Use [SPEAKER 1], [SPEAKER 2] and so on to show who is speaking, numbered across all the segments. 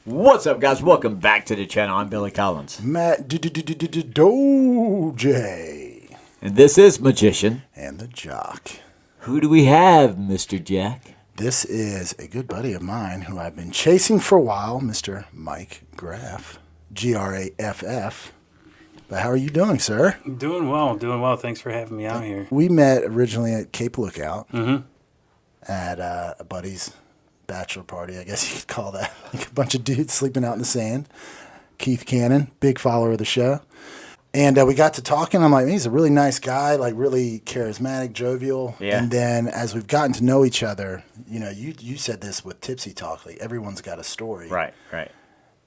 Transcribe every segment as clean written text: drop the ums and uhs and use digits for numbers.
[SPEAKER 1] What's up, guys? Welcome back to the channel. I'm Billy Collins.
[SPEAKER 2] MATJ.
[SPEAKER 1] And this is Magician.
[SPEAKER 2] And the Jock.
[SPEAKER 1] Who do we have, Mr. Jack?
[SPEAKER 2] This is a good buddy of mine who I've been chasing for a while, Mr. Mike Graff. Graff. But how are you doing, sir?
[SPEAKER 3] Doing well. Thanks for having me out here.
[SPEAKER 2] We met originally at Cape Lookout at a buddy's bachelor party, I guess you could call that. Like a bunch of dudes sleeping out in the sand. Keith Cannon, big follower of the show. And we got to talking. I'm like, he's a really nice guy, like really charismatic, jovial.
[SPEAKER 1] Yeah.
[SPEAKER 2] And then as we've gotten to know each other, you know, you said this with Tipsy Talk, like everyone's got a story.
[SPEAKER 1] Right.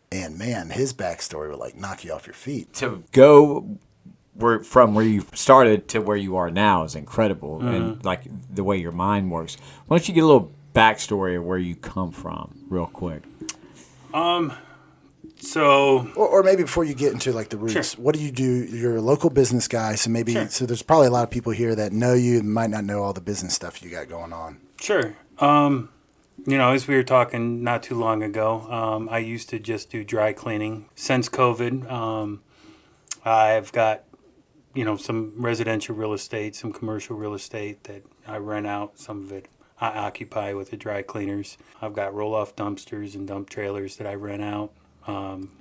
[SPEAKER 2] And man, his backstory would like knock you off your feet.
[SPEAKER 1] To go from where you started to where you are now is incredible. And like the way your mind works. Why don't you get a little backstory of where you come from real quick?
[SPEAKER 3] So
[SPEAKER 2] Or maybe before you get into like the roots,
[SPEAKER 3] Sure.
[SPEAKER 2] what do? You're a local business guy, so maybe so there's probably a lot of people here that know you and might not know all the business stuff you got going on.
[SPEAKER 3] Sure. You know, as we were talking not too long ago, I used to just do dry cleaning. Since COVID, I've got, you know, some residential real estate, some commercial real estate that I rent out. Some of it I occupy with the dry cleaners. I've got roll-off dumpsters and dump trailers that I rent out.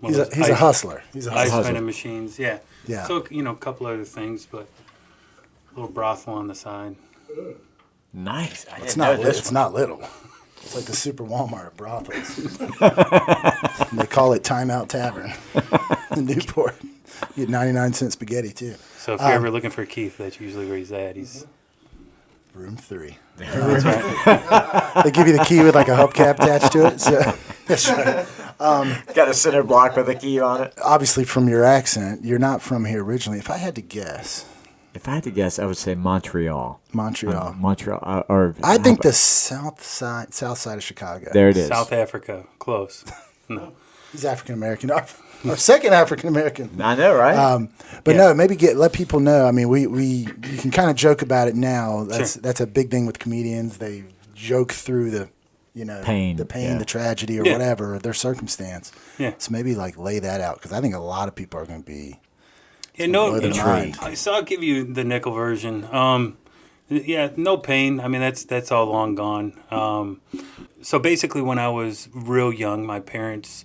[SPEAKER 2] He's a hustler. He's a
[SPEAKER 3] Ice
[SPEAKER 2] hustler.
[SPEAKER 3] vending machines, yeah. So, you know, a couple other things, but a little brothel on the side.
[SPEAKER 1] Nice.
[SPEAKER 2] It's not little. It's like the Super Walmart of brothels. And they call it Timeout Tavern in Newport. You get 99-cent spaghetti, too.
[SPEAKER 3] So if you're ever looking for Keith, that's usually where he's at. He's
[SPEAKER 2] Room 3.
[SPEAKER 3] that's right.
[SPEAKER 2] They give you the key with like a hubcap attached to it. So that's right.
[SPEAKER 1] Got a center block with a key on it.
[SPEAKER 2] Obviously, from your accent, you're not from here originally. If I had to guess,
[SPEAKER 1] I would say Montreal.
[SPEAKER 2] Montreal.
[SPEAKER 1] Or
[SPEAKER 2] I think the south side of Chicago.
[SPEAKER 1] there it is.
[SPEAKER 3] South Africa, close. No.
[SPEAKER 2] He's African American. Our second African American.
[SPEAKER 1] I know, right?
[SPEAKER 2] But no, maybe let people know. I mean, you can kind of joke about it now. That's a big thing with comedians. They joke through the, you know,
[SPEAKER 1] Pain,
[SPEAKER 2] the tragedy, or whatever their circumstance.
[SPEAKER 3] Yeah.
[SPEAKER 2] So maybe like lay that out, because I think a lot of people are going to be.
[SPEAKER 3] Yeah, no,
[SPEAKER 2] Intrigued.
[SPEAKER 3] so I'll give you the nickel version. Yeah, no pain. I mean, that's all long gone. So basically, when I was real young, my parents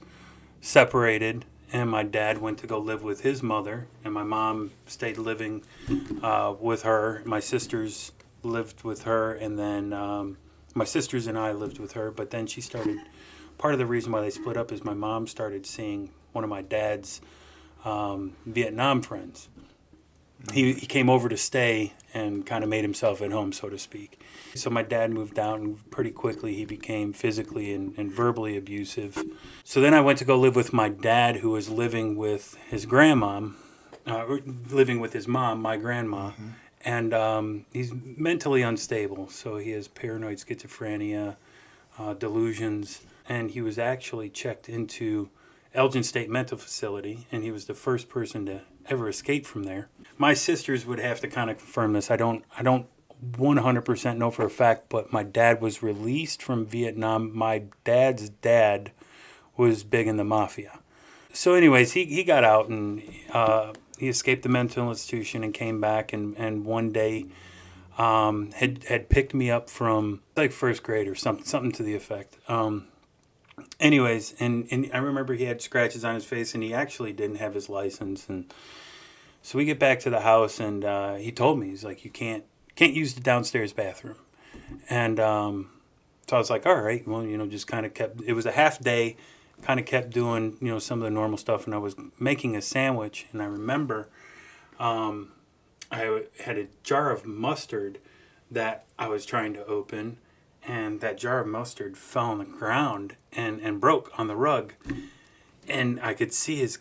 [SPEAKER 3] separated, and my dad went to go live with his mother, and my mom stayed living with her. My sisters lived with her, and then my sisters and I lived with her. But then she started. Part of the reason why they split up is my mom started seeing one of my dad's Vietnam friends. He came over to stay and kind of made himself at home, so to speak. So my dad moved out, and pretty quickly he became physically and verbally abusive. So then I went to go live with my dad, who was living with his grandmom, living with his mom, my grandma. And he's mentally unstable, so he has paranoid schizophrenia, delusions, and he was actually checked into Elgin State Mental Facility, and he was the first person to ever escape from there. My sisters would have to kind of confirm this. I don't 100% know for a fact, but my dad was released from Vietnam. My dad's dad was big in the mafia. So anyways, he got out, and he escaped the mental institution and came back, and one day had picked me up from like first grade or something to the effect. Anyways, and I remember he had scratches on his face, and he actually didn't have his license. And so we get back to the house, and he told me, he's like, you can't use the downstairs bathroom. And so I was like, all right, well, you know, just kind of kept, it was a half day, kind of kept doing, you know, some of the normal stuff. And I was making a sandwich, and I remember I had a jar of mustard that I was trying to open, and that jar of mustard fell on the ground and broke on the rug. And I could see his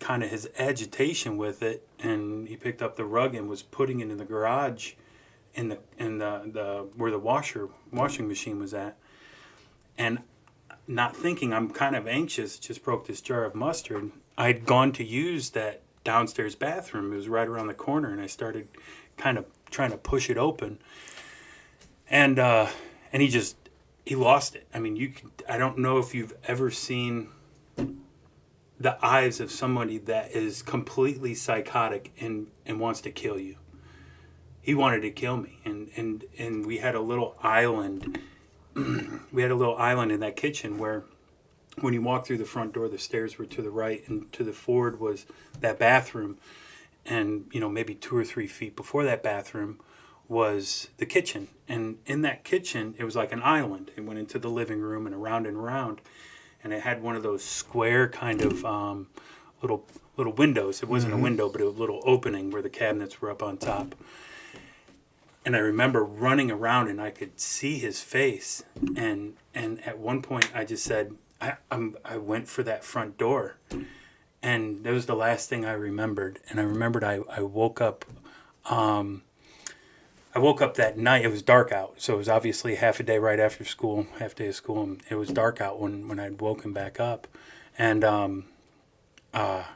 [SPEAKER 3] agitation with it, and he picked up the rug and was putting it in the garage in the where the washing machine was at. And not thinking, I'm kind of anxious, just broke this jar of mustard. I'd gone to use that downstairs bathroom. It was right around the corner, and I started kind of trying to push it open. And he lost it. I mean, I don't know if you've ever seen the eyes of somebody that is completely psychotic and wants to kill you. He wanted to kill me, and we had a little island. We had a little island in that kitchen where, when you walked through the front door, the stairs were to the right, and to the forward was that bathroom, and maybe 2 or 3 feet before that bathroom was the kitchen, and in that kitchen it was like an island. It went into the living room and around, and it had one of those square kind of little windows. It wasn't a window, but it was a little opening where the cabinets were up on top. And I remember running around, and I could see his face. And at one point, I just said, I went for that front door. And that was the last thing I remembered. And I remembered I woke up. I woke up that night. It was dark out, so it was obviously half a day right after school, half day of school. And it was dark out when I'd woken back up. And I'm not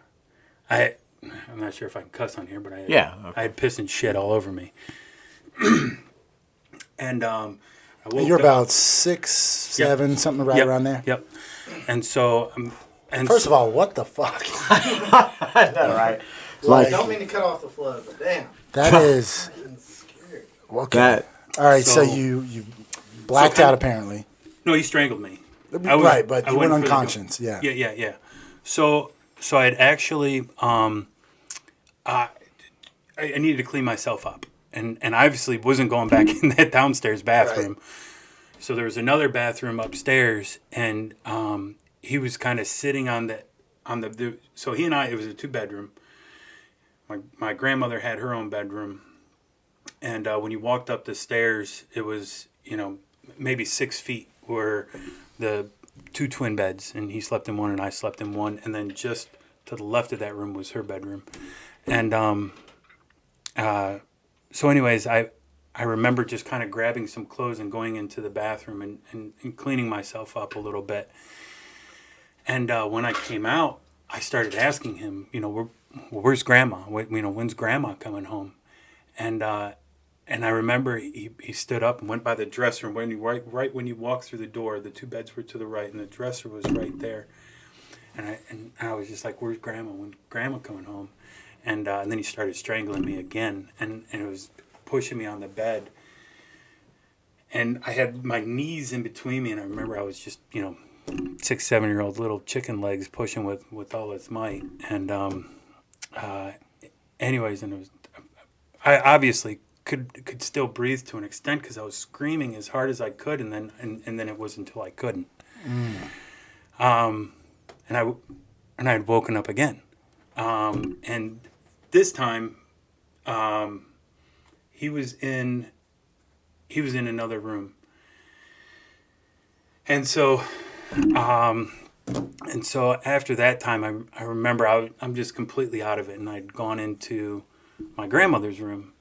[SPEAKER 3] sure if I can cuss on here, but I had piss and shit all over me. And I woke
[SPEAKER 2] You're
[SPEAKER 3] up.
[SPEAKER 2] about 6, 7, something right around there.
[SPEAKER 3] Yep. And so,
[SPEAKER 2] First of all, what the fuck?
[SPEAKER 1] I know, right?
[SPEAKER 4] I don't mean to cut off the flow, but damn.
[SPEAKER 2] That is
[SPEAKER 4] I'm scared.
[SPEAKER 2] okay. All right, so you blacked out apparently.
[SPEAKER 3] No, he strangled me.
[SPEAKER 2] Right, but you went
[SPEAKER 3] for the door.
[SPEAKER 2] unconscious. Yeah.
[SPEAKER 3] Yeah. So I had actually I needed to clean myself up, and I obviously wasn't going back in that downstairs bathroom. Right. So there was another bathroom upstairs, and he was kind of sitting on the. So he and I, it was a 2-bedroom. My grandmother had her own bedroom, and when you walked up the stairs, it was maybe 6 feet were the 2 twin beds, and he slept in one and I slept in one, and then just to the left of that room was her bedroom. And so anyways, I remember just kind of grabbing some clothes and going into the bathroom and cleaning myself up a little bit. And when I came out, I started asking him, where's Grandma? When's Grandma coming home? And I remember he stood up and went by the dresser. And right when you walked through the door, the 2 beds were to the right, and the dresser was right there. And I was just like, "Where's Grandma? When's Grandma coming home?" And then he started strangling me again, and it was pushing me on the bed. And I had my knees in between me, and I remember I was just 6, 7-year-old little chicken legs pushing with all its might. And anyways, and it was I obviously could still breathe to an extent because I was screaming as hard as I could, and then it wasn't until I couldn't. And I had woken up again, and this time he was in another room, and so after that time, I remember I'm just completely out of it, and I'd gone into my grandmother's room.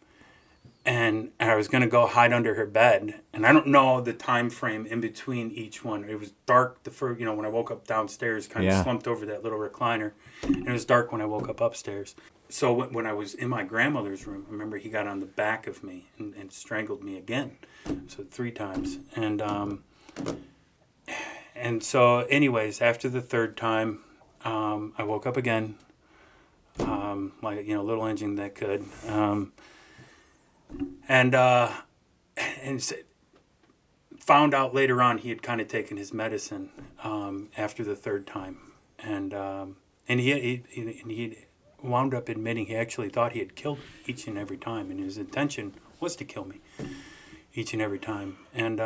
[SPEAKER 3] And I was going to go hide under her bed. And I don't know the time frame in between each one. It was dark the first, when I woke up downstairs, kind of slumped over that little recliner. And it was dark when I woke up upstairs. So when I was in my grandmother's room, I remember he got on the back of me and strangled me again. So 3 times. And so anyways, after the 3rd time, I woke up again. Like, little engine that could. And found out later on he had kind of taken his medicine after the 3rd time, and he wound up admitting he actually thought he had killed each and every time, and his intention was to kill me each and every time. And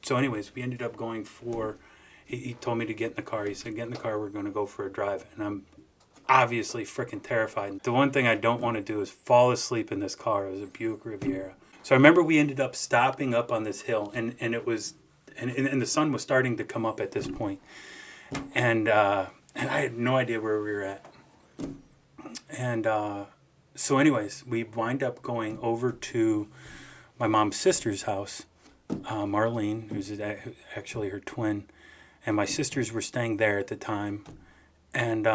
[SPEAKER 3] so anyways, we ended up going for. He told me to get in the car. He said, "Get in the car. We're going to go for a drive." And I'm obviously freaking terrified. The one thing I don't want to do is fall asleep in this car. It was a Buick Riviera. So I remember we ended up stopping up on this hill, and it was, and the sun was starting to come up at this point, and I had no idea where we were at. And so anyways, we wind up going over to my mom's sister's house, Marlene, who's actually her twin, and my sisters were staying there at the time, and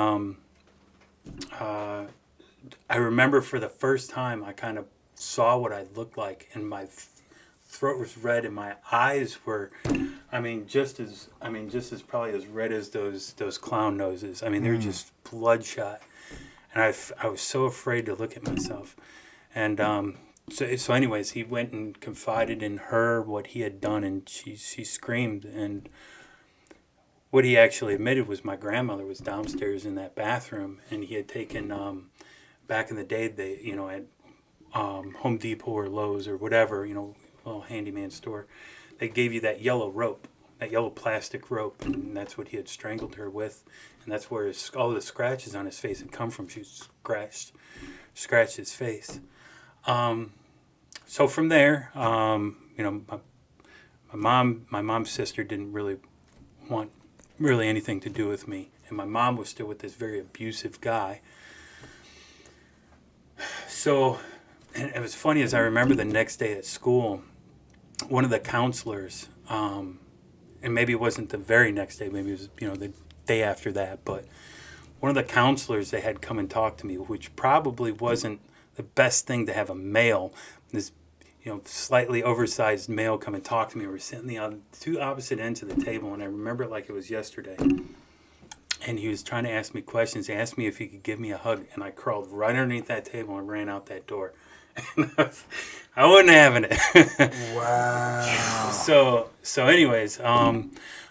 [SPEAKER 3] I remember for the first time I kind of saw what I looked like, and my throat was red and my eyes were just as probably as red as those clown noses. I mean, they're just bloodshot, and I was so afraid to look at myself, and so anyways, he went and confided in her what he had done, and she screamed, and what he actually admitted was my grandmother was downstairs in that bathroom, and he had taken back in the day they at Home Depot or Lowe's or whatever, little handyman store, they gave you that yellow rope, that yellow plastic rope, and that's what he had strangled her with, and that's where all the scratches on his face had come from. She scratched his face. So from there, my mom's sister didn't really want anything to do with me, and my mom was still with this very abusive guy. So, and it was funny as I remember the next day at school, one of the counselors, and maybe it wasn't the very next day, maybe it was the day after that, but one of the counselors, they had come and talk to me, which probably wasn't the best thing to have a male, this slightly oversized male, come and talk to me. We're sitting on the two opposite ends of the table, and I remember it like it was yesterday. And he was trying to ask me questions. He asked me if he could give me a hug, and I crawled right underneath that table and ran out that door. I wasn't having it.
[SPEAKER 2] Wow.
[SPEAKER 3] So anyways,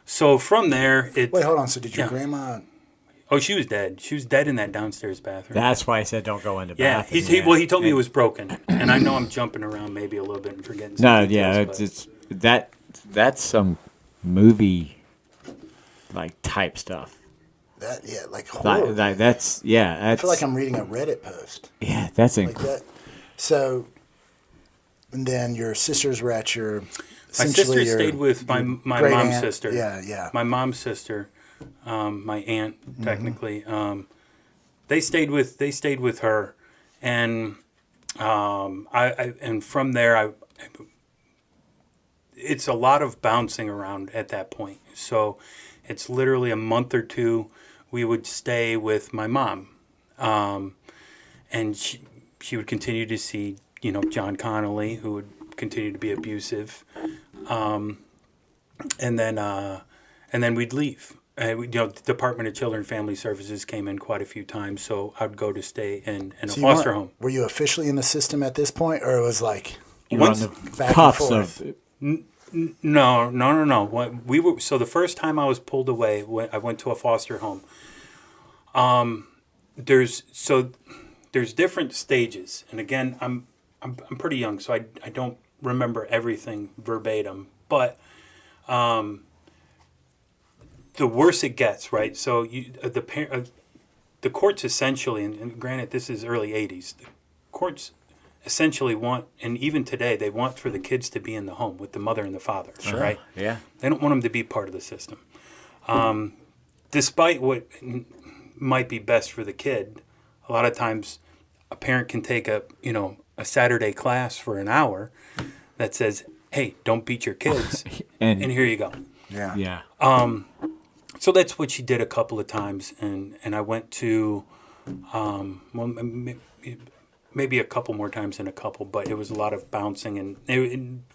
[SPEAKER 3] so from there,
[SPEAKER 2] Wait, hold on. So did your grandma?
[SPEAKER 3] Oh, she was dead. She was dead in that downstairs bathroom.
[SPEAKER 1] That's why I said don't go into
[SPEAKER 3] Yeah,
[SPEAKER 1] bathroom.
[SPEAKER 3] he told me it was broken, and I know I'm jumping around maybe a little bit and forgetting.
[SPEAKER 1] No,
[SPEAKER 3] some details,
[SPEAKER 1] it's that's some movie like type stuff.
[SPEAKER 2] Like horror.
[SPEAKER 1] That's
[SPEAKER 2] I feel like I'm reading a Reddit post.
[SPEAKER 1] Yeah, that's
[SPEAKER 2] Like that. So, and then your sisters were at your.
[SPEAKER 3] My sister stayed with my mom's
[SPEAKER 2] aunt.
[SPEAKER 3] sister.
[SPEAKER 2] Yeah.
[SPEAKER 3] My mom's sister, my aunt technically. They stayed with her, and and from there it's a lot of bouncing around at that point. So it's literally a month or two we would stay with my mom, and she would continue to see John Connolly, who would continue to be abusive, and then we'd leave. The Department of Children and Family Services came in quite a few times, so I'd go to stay in a foster home.
[SPEAKER 2] Were you officially in the system at this point, or it was like
[SPEAKER 1] you were on the cuffs of?
[SPEAKER 3] No. We were so the first time I was pulled away, I went to a foster home. There's different stages, and again, I'm pretty young, so I don't remember everything verbatim, but the worse it gets, right? So the courts essentially, and granted this is early 80s, the courts essentially want, and even today, they want for the kids to be in the home with the mother and the father, right?
[SPEAKER 1] Yeah.
[SPEAKER 3] They don't want them to be part of the system. Despite what might be best for the kid, a lot of times a parent can take a Saturday class for an hour that says, hey, don't beat your kids, and here you go.
[SPEAKER 2] Yeah.
[SPEAKER 3] So that's what she did a couple of times, and I went to, maybe a couple more times than a couple, but it was a lot of bouncing,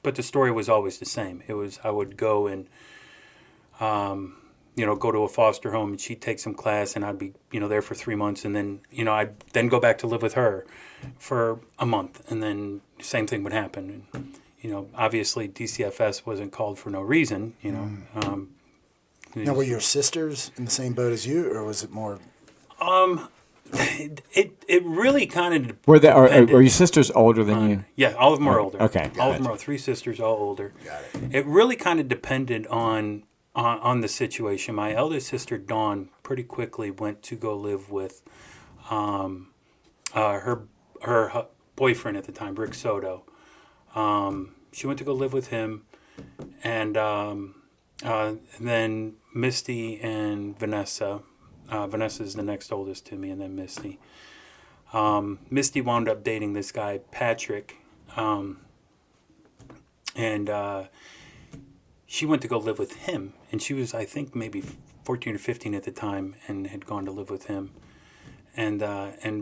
[SPEAKER 3] but the story was always the same. It was I would go and, go to a foster home, and she'd take some class, and I'd be, there for 3 months, and then, I'd then go back to live with her for a month, and then the same thing would happen. And, obviously DCFS wasn't called for no reason,
[SPEAKER 2] Now, were your sisters in the same boat as you, or was it more?
[SPEAKER 3] It really kind of
[SPEAKER 1] Were your sisters older than you?
[SPEAKER 3] Yeah, all of them are older.
[SPEAKER 1] Okay,
[SPEAKER 3] all of them are 3 sisters, all older.
[SPEAKER 2] Got it.
[SPEAKER 3] It really kind of depended on the situation. My eldest sister Dawn pretty quickly went to go live with her boyfriend at the time, Rick Soto. She went to go live with him, and then Misty and Vanessa. Vanessa's the next oldest to me, and then Misty. Misty wound up dating this guy, Patrick, and she went to go live with him. And she was, I think, maybe 14 or 15 at the time, and had gone to live with him. And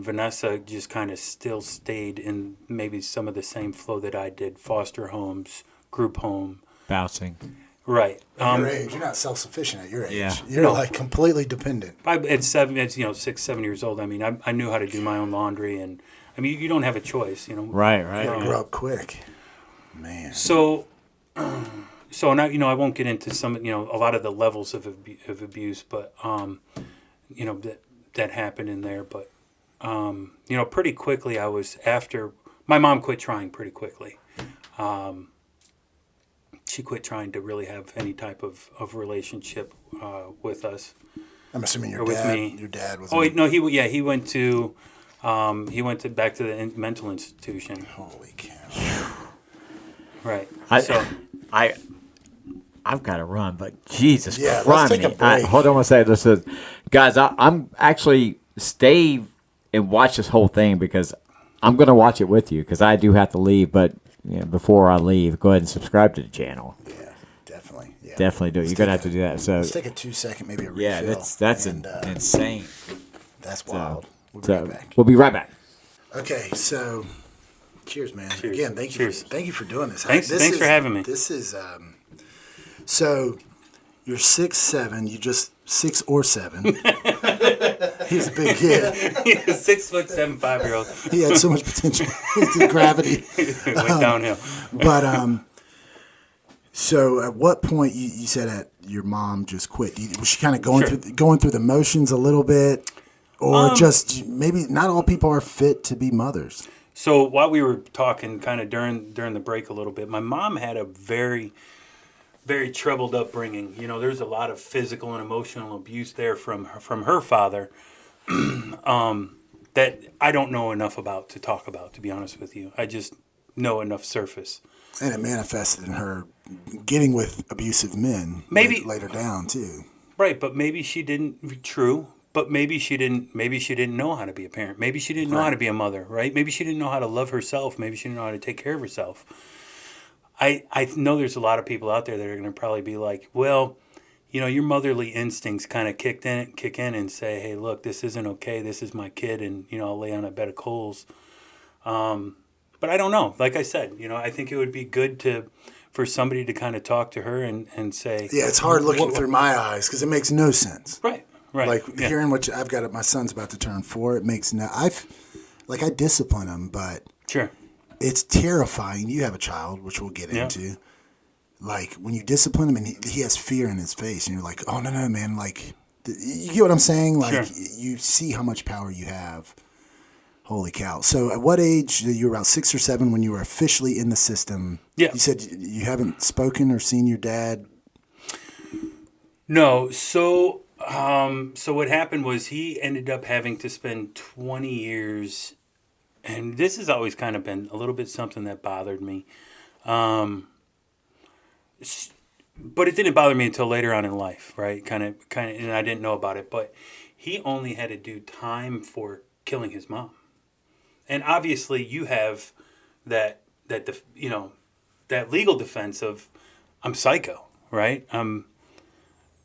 [SPEAKER 3] Vanessa just kind of still stayed in maybe some of the same flow that I did: foster homes, group home.
[SPEAKER 1] Bouncing.
[SPEAKER 3] Right.
[SPEAKER 2] At your age, you're not self-sufficient at your age.
[SPEAKER 1] Yeah.
[SPEAKER 2] You're
[SPEAKER 3] No.
[SPEAKER 2] like completely dependent.
[SPEAKER 3] At 6, 7 years old. I mean, I knew how to do my own laundry, and I mean, you don't have a choice, you know.
[SPEAKER 1] Right.
[SPEAKER 2] You gotta grow up quick. Man.
[SPEAKER 3] So now, you know, I won't get into some, you know, a lot of the levels of abuse, but you know, that happened in there. But you know, pretty quickly, my mom quit trying pretty quickly. She quit trying to really have any type of relationship with us.
[SPEAKER 2] I'm assuming
[SPEAKER 3] Or with me.
[SPEAKER 2] your dad was.
[SPEAKER 3] Oh wait, no, he went to back to the mental institution.
[SPEAKER 2] Holy cow.
[SPEAKER 3] Right.
[SPEAKER 1] I've got to run, but Jesus
[SPEAKER 2] Yeah,
[SPEAKER 1] Christ.
[SPEAKER 2] let's take a break.
[SPEAKER 1] Hold on one second. This is, guys, I'm actually stay and watch this whole thing because I'm going to watch it with you because I do have to leave. But you know, before I leave, go ahead and subscribe to the channel.
[SPEAKER 2] Yeah, definitely. Yeah.
[SPEAKER 1] Definitely do it. You're going to have to do that. So
[SPEAKER 2] Let's take a 2-second, maybe a refill.
[SPEAKER 1] yeah, that's
[SPEAKER 2] and,
[SPEAKER 1] insane.
[SPEAKER 2] That's wild. We'll be
[SPEAKER 1] So
[SPEAKER 2] right back.
[SPEAKER 1] we'll be right back.
[SPEAKER 2] Okay, so cheers, man.
[SPEAKER 3] Cheers.
[SPEAKER 2] Again, thank you for doing this.
[SPEAKER 3] Thanks for having me.
[SPEAKER 2] This is so you're 6'7", you just 6 or 7. He's a big kid.
[SPEAKER 3] 6'7", 5-year-old.
[SPEAKER 2] He had so much potential. The gravity.
[SPEAKER 3] It went downhill.
[SPEAKER 2] But so at what point you said that your mom just quit? Was she kind of going through the motions a little bit, or just maybe not all people are fit to be mothers?
[SPEAKER 3] So while we were talking, kind of during the break a little bit, my mom had a very, very troubled upbringing. You know, there's a lot of physical and emotional abuse there from her father that I don't know enough about to talk about. To be honest with you, I just know enough surface.
[SPEAKER 2] And it manifested in her getting with abusive men.
[SPEAKER 3] Maybe
[SPEAKER 2] later down too.
[SPEAKER 3] Right, but maybe she didn't. True. But maybe she didn't know how to be a parent. Maybe she didn't know how to be a mother, right? Maybe she didn't know how to love herself. Maybe she didn't know how to take care of herself. I know there's a lot of people out there that are going to probably be like, well, you know, your motherly instincts kind of kick in and say, hey, look, this isn't okay. This is my kid, and, you know, I'll lay on a bed of coals. But I don't know. Like I said, you know, I think it would be good for somebody to kind of talk to her and say...
[SPEAKER 2] Yeah, it's hard looking through my eyes because it makes no sense.
[SPEAKER 3] Right.
[SPEAKER 2] Like hearing what I've got, my son's about to turn 4. It makes no. I discipline him, but
[SPEAKER 3] sure,
[SPEAKER 2] it's terrifying. You have a child, which we'll get into. Like when you discipline him and he has fear in his face, and you're like, oh no, man, like you get what I'm saying? Like you see how much power you have. Holy cow! So at what age? You were about 6 or 7 when you were officially in the system.
[SPEAKER 3] Yeah.
[SPEAKER 2] You said you haven't spoken or seen your dad.
[SPEAKER 3] No. So what happened was he ended up having to spend 20 years, and this has always kind of been a little bit something that bothered me. But it didn't bother me until later on in life, right? Kind of, and I didn't know about it. But he only had to do time for killing his mom, and obviously you have that legal defense of I'm psycho, right?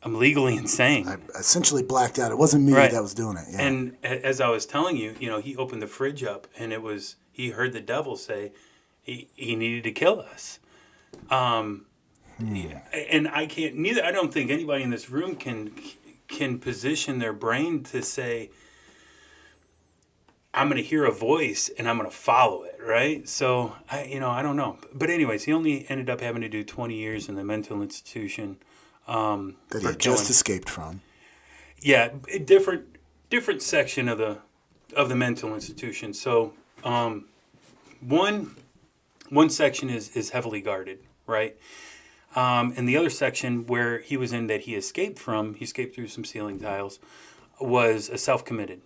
[SPEAKER 3] I'm legally insane.
[SPEAKER 2] I essentially blacked out. It wasn't me that was doing it. Yeah.
[SPEAKER 3] And as I was telling you, you know, he opened the fridge up, and he heard the devil say he needed to kill us. And I don't think anybody in this room can position their brain to say, I'm going to hear a voice and I'm going to follow it, right? So I don't know. But anyways, he only ended up having to do 20 years in the mental institution.
[SPEAKER 2] That he had just escaped from.
[SPEAKER 3] Yeah, a different section of the mental institution. So, one section is heavily guarded, right? And the other section where he was in that he escaped through some ceiling tiles, was a self-committed.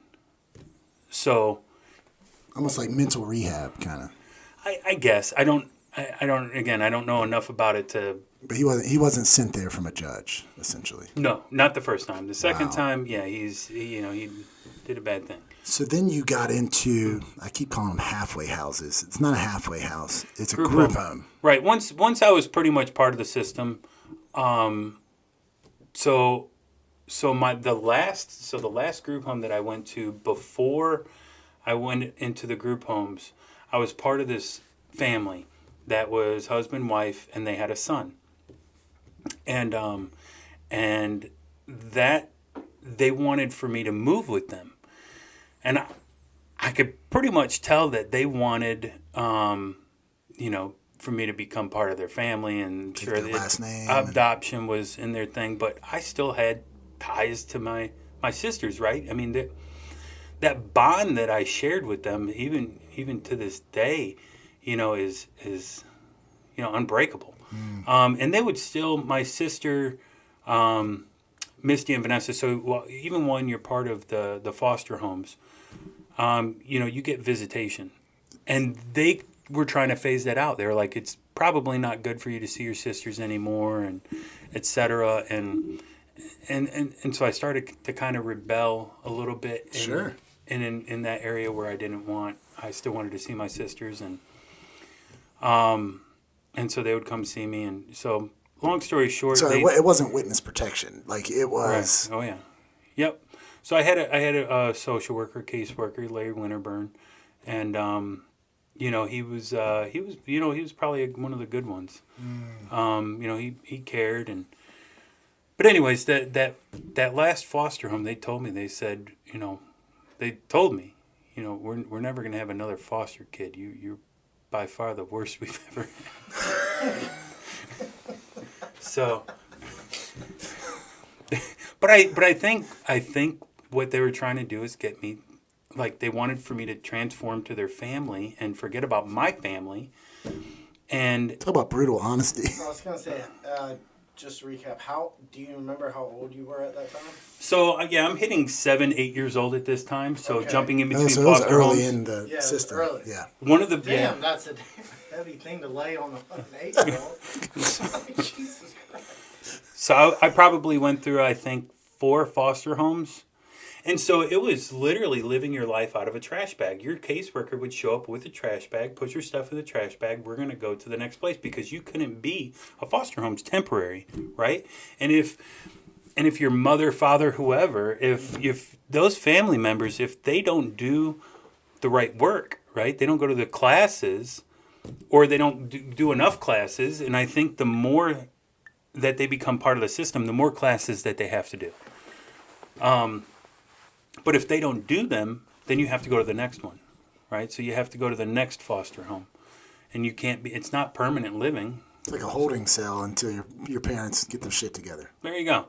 [SPEAKER 3] So,
[SPEAKER 2] almost like mental rehab, kind of.
[SPEAKER 3] I guess I don't know enough about it to.
[SPEAKER 2] But he wasn't sent there from a judge, essentially.
[SPEAKER 3] No, not the first time. The second time, yeah, he did a bad thing.
[SPEAKER 2] So then you got into, I keep calling them halfway houses. It's not a halfway house. It's a group home.
[SPEAKER 3] Right. Once I was pretty much part of the system. So the last group home that I went to before I went into the group homes, I was part of this family that was husband, wife, and they had a son. and that they wanted for me to move with them, and I could pretty much tell that they wanted, for me to become part of their family, and
[SPEAKER 2] Take
[SPEAKER 3] sure
[SPEAKER 2] their last name
[SPEAKER 3] adoption was in their thing, but I still had ties to my sisters, right? I mean, that bond that I shared with them, even to this day, is unbreakable. And they would still, my sister, Misty and Vanessa. So even when you're part of the foster homes, you get visitation, and they were trying to phase that out. They were like, it's probably not good for you to see your sisters anymore, and et cetera. And so I started to kind of rebel a little bit.
[SPEAKER 2] Sure.
[SPEAKER 3] In that area where I still wanted to see my sisters, and so they would come see me, and so long story short,
[SPEAKER 2] So it wasn't witness protection, like it was.
[SPEAKER 3] Right. Oh yeah, yep. So I had a social worker, caseworker, Larry Winterburn, and he was probably one of the good ones. He cared, but anyways, that last foster home, they told me, we're never gonna have another foster kid. You're by far the worst we've ever had. So, but I think what they were trying to do is get me, like they wanted for me to transform to their family and forget about my family. And
[SPEAKER 2] Talk about brutal honesty.
[SPEAKER 4] I was gonna say, just to recap, do you remember how old you were at that time?
[SPEAKER 3] so I'm hitting 7, 8 years old at this time. So
[SPEAKER 4] Okay.
[SPEAKER 3] jumping in between
[SPEAKER 2] So it was
[SPEAKER 3] foster
[SPEAKER 2] early
[SPEAKER 3] homes.
[SPEAKER 2] in the
[SPEAKER 4] Yeah, it was
[SPEAKER 2] system.
[SPEAKER 4] early.
[SPEAKER 2] Yeah.
[SPEAKER 3] One of the
[SPEAKER 4] Damn, that's a heavy thing to lay on a fucking 8-year-old. Jesus Christ.
[SPEAKER 3] So I probably went through, I think, 4 foster homes. And so it was literally living your life out of a trash bag. Your caseworker would show up with a trash bag, put your stuff in the trash bag. We're going to go to the next place, because you couldn't be a foster home's temporary, right? And if your mother, father, whoever, if those family members, if they don't do the right work, right? They don't go to the classes, or they don't do enough classes. And I think the more that they become part of the system, the more classes that they have to do. But if they don't do them, then you have to go to the next one, right? So you have to go to the next foster home, and you can't be. It's not permanent living.
[SPEAKER 2] It's like a holding cell until your parents get their shit together.
[SPEAKER 3] There you go.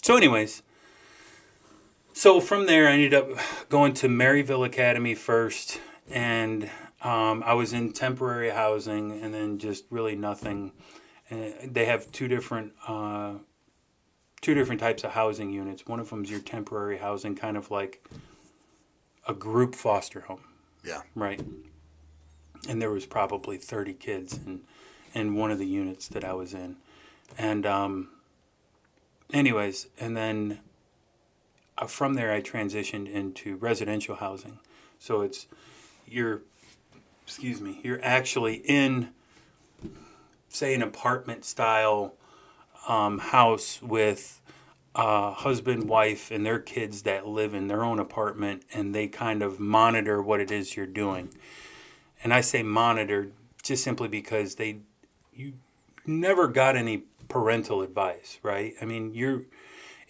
[SPEAKER 3] So anyways, so from there I ended up going to Maryville Academy first, and I was in temporary housing, and then just really nothing. They have two different types of housing units. One of them is your temporary housing, kind of like a group foster home,
[SPEAKER 2] Yeah.
[SPEAKER 3] right? And there was probably 30 kids in one of the units that I was in. And anyways, and then from there I transitioned into residential housing. So you're actually in, say, an apartment style house with husband, wife, and their kids that live in their own apartment, and they kind of monitor what it is you're doing. And I say monitor just simply because you never got any parental advice, right? I mean,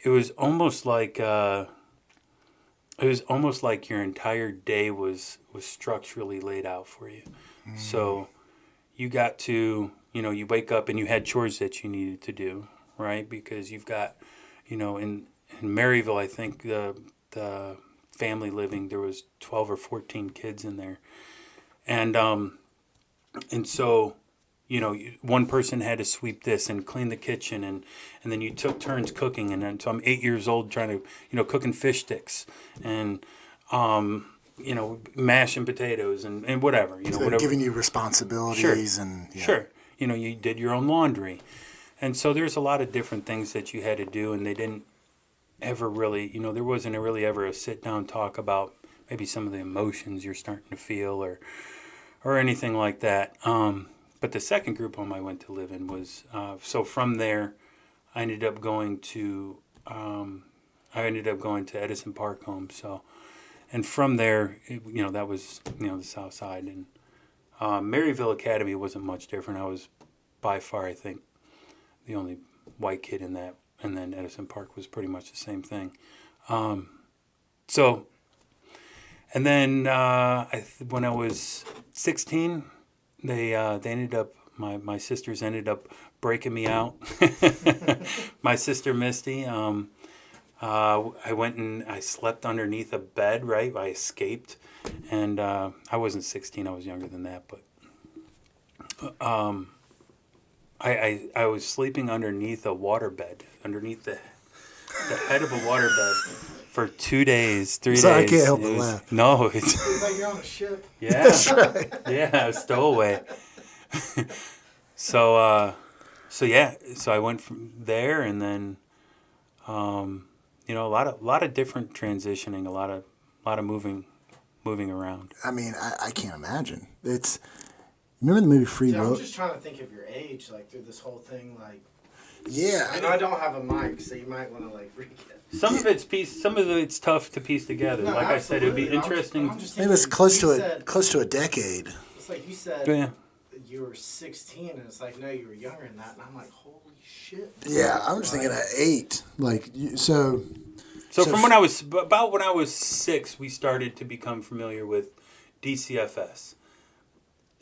[SPEAKER 3] it was almost like your entire day was structurally laid out for you. So you got to, you wake up and you had chores that you needed to do, right? Because you've got, in Maryville, I think the family living, there was 12 or 14 kids in there. And so, one person had to sweep this and clean the kitchen, and then you took turns cooking. And then, so I'm 8 years old trying to, cooking fish sticks and, mashing potatoes and whatever,
[SPEAKER 2] So
[SPEAKER 3] whatever.
[SPEAKER 2] giving you responsibilities and yeah.
[SPEAKER 3] Sure. You did your own laundry. And so there's a lot of different things that you had to do, and they didn't ever really, there wasn't really ever a sit down talk about maybe some of the emotions you're starting to feel or anything like that. But the second group home I went to live in was, so from there, I ended up going to Edison Park Home. So, and from there, that was, the South Side. And Maryville Academy wasn't much different. I was by far, I think, the only white kid in that. And then Edison Park was pretty much the same thing. So, and then when I was 16, they ended up, my sisters ended up breaking me out. My sister Misty, I went and I slept underneath a bed, right? I escaped. And I wasn't 16, I was younger than that. But I was sleeping underneath a waterbed, underneath the head of a waterbed for 2 days, 3 days.
[SPEAKER 2] So I can't help but laugh.
[SPEAKER 3] No, it's
[SPEAKER 4] It's like you're on a ship.
[SPEAKER 3] yeah, yeah, a stowaway. So I went from there, and then, a lot of different transitioning, a lot of moving around.
[SPEAKER 2] I mean, I can't imagine. Remember the movie Free
[SPEAKER 4] Dude, I'm
[SPEAKER 2] Will?
[SPEAKER 4] just trying to think of your age, like through this whole thing, like.
[SPEAKER 2] Yeah.
[SPEAKER 4] And I don't have a mic, so you might want to like read it.
[SPEAKER 3] Some of it's tough to piece together.
[SPEAKER 4] No,
[SPEAKER 3] like I said, it'd be
[SPEAKER 4] absolutely.
[SPEAKER 3] interesting.
[SPEAKER 4] I'm just
[SPEAKER 2] It was
[SPEAKER 4] thinking,
[SPEAKER 2] close to a decade.
[SPEAKER 4] It's like you said.
[SPEAKER 3] Yeah.
[SPEAKER 4] You were 16, and it's like, no, you were younger than that, and I'm like, holy shit.
[SPEAKER 2] Yeah, I'm just thinking at 8.
[SPEAKER 3] So from when I was 6, we started to become familiar with DCFS.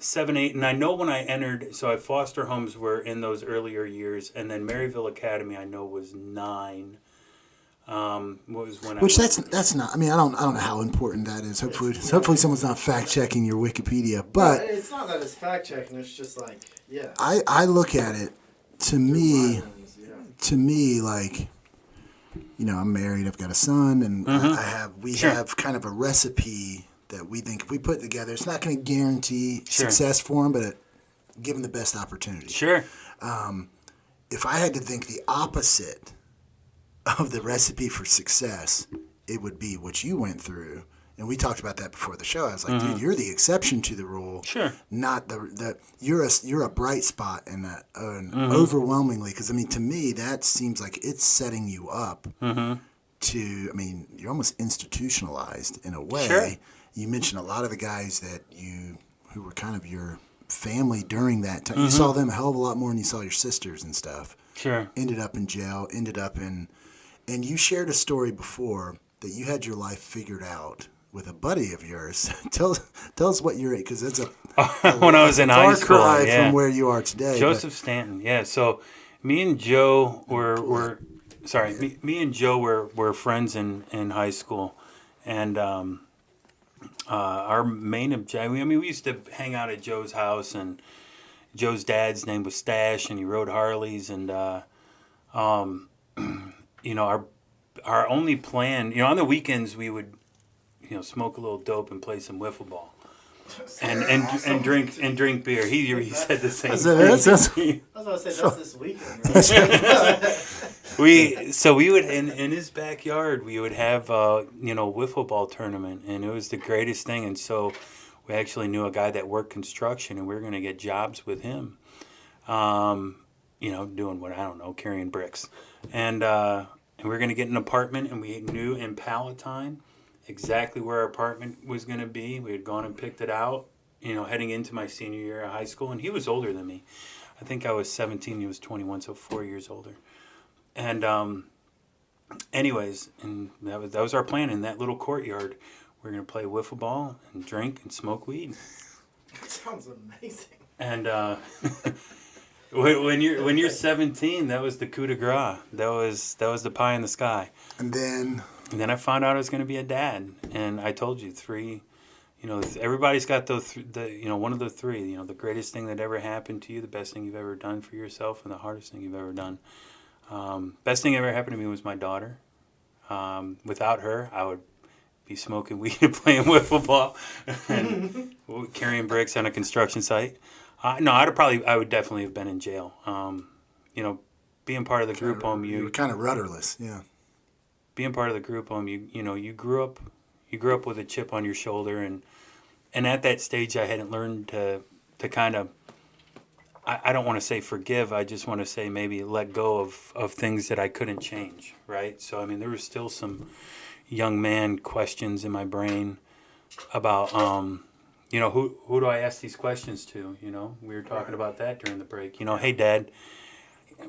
[SPEAKER 3] 7, 8, and I know when I entered, so foster homes were in those earlier years, and then Maryville Academy I know was 9.
[SPEAKER 2] That's not. I mean, I don't know how important that is. Hopefully someone's not fact checking your Wikipedia. But
[SPEAKER 4] no, it's not that it's fact checking. It's just like, yeah.
[SPEAKER 2] I look at it. To me,
[SPEAKER 4] Yeah.
[SPEAKER 2] like, I'm married. I've got a son, and we have kind of a recipe that we think if we put together, it's not going to guarantee success for him, but give him the best opportunity.
[SPEAKER 3] Sure.
[SPEAKER 2] If I had to think the opposite of the recipe for success, it would be what you went through. And we talked about that before the show. I was like, dude, you're the exception to the rule.
[SPEAKER 3] Sure.
[SPEAKER 2] Not you're a bright spot and overwhelmingly, because I mean, to me, that seems like it's setting you up to, I mean, you're almost institutionalized in a way.
[SPEAKER 3] Sure.
[SPEAKER 2] You mentioned a lot of the guys who were kind of your family during that time. You saw them a hell of a lot more than you saw your sisters and stuff.
[SPEAKER 3] Sure.
[SPEAKER 2] Ended up in jail, and you shared a story before that you had your life figured out with a buddy of yours. Tell us what you're, because it's
[SPEAKER 3] when I was in high school,
[SPEAKER 2] far cry from where you are today.
[SPEAKER 3] Joseph Stanton, yeah. So me and Joe were friends in high school, and our main objective. I mean, we used to hang out at Joe's house, and Joe's dad's name was Stash, and he rode Harleys, and our only plan, on the weekends we would, smoke a little dope and play some wiffle ball, and drink beer. He said the same thing.
[SPEAKER 4] I was about to say that's this weekend. Right?
[SPEAKER 3] We would in his backyard we would have wiffle ball tournament, and it was the greatest thing. And so we actually knew a guy that worked construction, and we were going to get jobs with him, doing what I don't know, carrying bricks, and we were going to get an apartment, and we knew in Palatine exactly where our apartment was going to be. We had gone and picked it out, heading into my senior year of high school, and he was older than me. I think I was 17, he was 21, so 4 years older. And anyways, and that was our plan in that little courtyard. We were going to play wiffle ball and drink and smoke weed.
[SPEAKER 4] That sounds amazing.
[SPEAKER 3] And when you're 17, that was the coup de grace. That was the pie in the sky.
[SPEAKER 2] And then
[SPEAKER 3] I found out I was going to be a dad, and I told you 3. Everybody's got one of the 3. The greatest thing that ever happened to you, the best thing you've ever done for yourself, and the hardest thing you've ever done. Best thing ever happened to me was my daughter. Without her, I would be smoking weed and playing wiffle ball and carrying bricks on a construction site. No, I would definitely have been in jail. Being part of the group home,
[SPEAKER 2] you were kind of rudderless, yeah.
[SPEAKER 3] Being part of the group home, you grew up with a chip on your shoulder, and at that stage, I hadn't learned to kind of. I don't want to say forgive. I just want to say maybe let go of things that I couldn't change, right? So I mean, there was still some young man questions in my brain about who do I ask these questions to? We were talking about that during the break. Hey, Dad,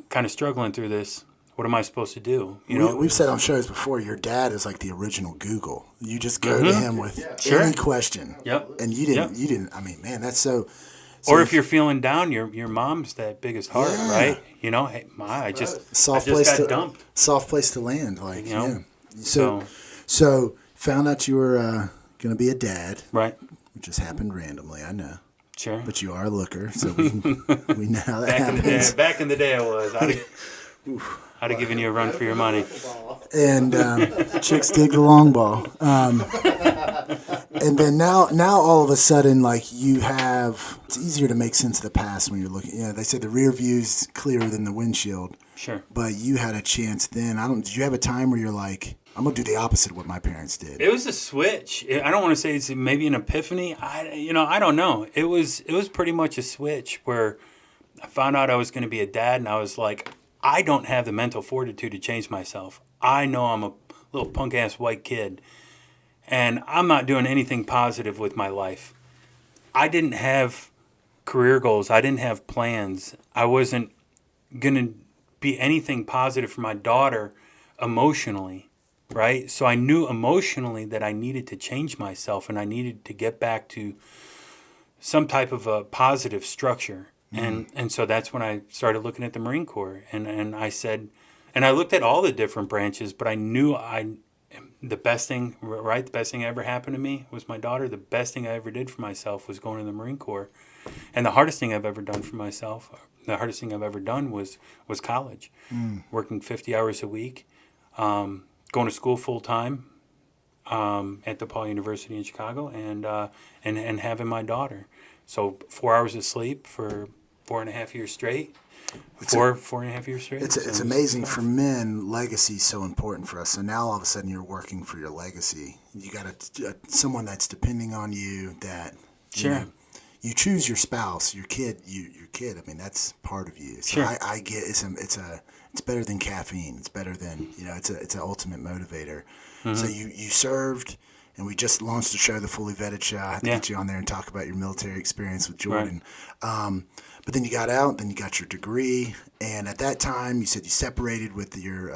[SPEAKER 3] kind of struggling through this. What am I supposed to do? You know,
[SPEAKER 2] We've said on shows before, your dad is like the original Google. You just go to him with any question.
[SPEAKER 3] Yep.
[SPEAKER 2] And you didn't, I mean, man, that's so.
[SPEAKER 3] Or if you're feeling down, your mom's that biggest heart,
[SPEAKER 2] Yeah.
[SPEAKER 3] right? You know, hey, I just
[SPEAKER 2] soft
[SPEAKER 3] got
[SPEAKER 2] place to
[SPEAKER 3] dumped.
[SPEAKER 2] soft place to land, like
[SPEAKER 3] You know?
[SPEAKER 2] yeah. So found out you were going to be a dad,
[SPEAKER 3] Right.
[SPEAKER 2] which just happened randomly. I know,
[SPEAKER 3] Sure.
[SPEAKER 2] but you are a looker, so we know how that happens.
[SPEAKER 3] Back in the day, I was. I'd have given you a run for your money.
[SPEAKER 2] And chicks dig the long ball. And then now all of a sudden, like it's easier to make sense of the past when you're looking. You know, they say the rear view's clearer than the windshield.
[SPEAKER 3] Sure.
[SPEAKER 2] But you had a chance then. Did you have a time where you're like, I'm gonna do the opposite of what my parents did?
[SPEAKER 3] It was a switch. I don't want to say it's maybe an epiphany. I don't know. It was pretty much a switch where I found out I was going to be a dad, and I was like, I don't have the mental fortitude to change myself. I know I'm a little punk ass white kid, and I'm not doing anything positive with my life. I didn't have career goals. I didn't have plans. I wasn't going to be anything positive for my daughter emotionally, right? So I knew emotionally that I needed to change myself, and I needed to get back to some type of a positive structure. And so that's when I started looking at the Marine Corps, and I said, and I looked at all the different branches, but I knew the best thing ever happened to me was my daughter. The best thing I ever did for myself was going to the Marine Corps. And the hardest thing I've ever done for myself, the hardest thing I've ever done was college, working 50 hours a week, going to school full time at DePaul University in Chicago, and having my daughter. So 4 hours of sleep for 4.5 years straight. 4.5 years straight.
[SPEAKER 2] It's amazing for men. Legacy is so important for us. So now all of a sudden you're working for your legacy. You got someone that's depending on you. That you choose your spouse, your kid. Your kid. I mean, that's part of you. So
[SPEAKER 3] Sure.
[SPEAKER 2] I get it's better than caffeine. It's better than it's an ultimate motivator. Mm-hmm. So you served. And we just launched a show, The Fully Vetted Show. I have to get you on there and talk about your military experience with Jordan. Right. But then you got out, then you got your degree. And at that time, you said you separated with your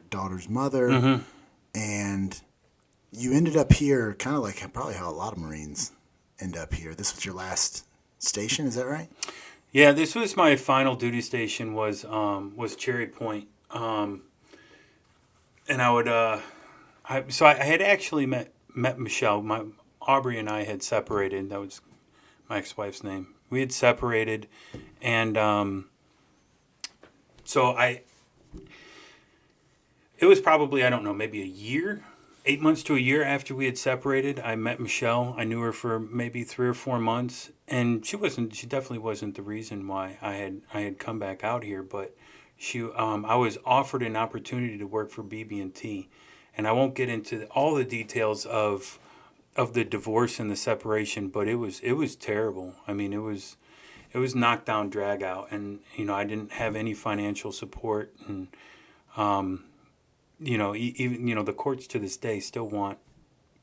[SPEAKER 2] daughter's mother. And you ended up here kind of like probably how a lot of Marines end up here. This was your last station, is that right?
[SPEAKER 3] Yeah, this was my final duty station was Cherry Point. And I would... So I had actually met Michelle. Aubrey and I had separated. That was my ex-wife's name. We had separated, and so it was probably, I don't know, maybe a year, 8 months to a year after we had separated. I met Michelle. I knew her for maybe 3 or 4 months, and she definitely wasn't the reason why I had come back out here. But I was offered an opportunity to work for BB&T. And I won't get into all the details of the divorce and the separation, but it was terrible. I mean, it was knockdown, drag out, and I didn't have any financial support, and even the courts to this day still want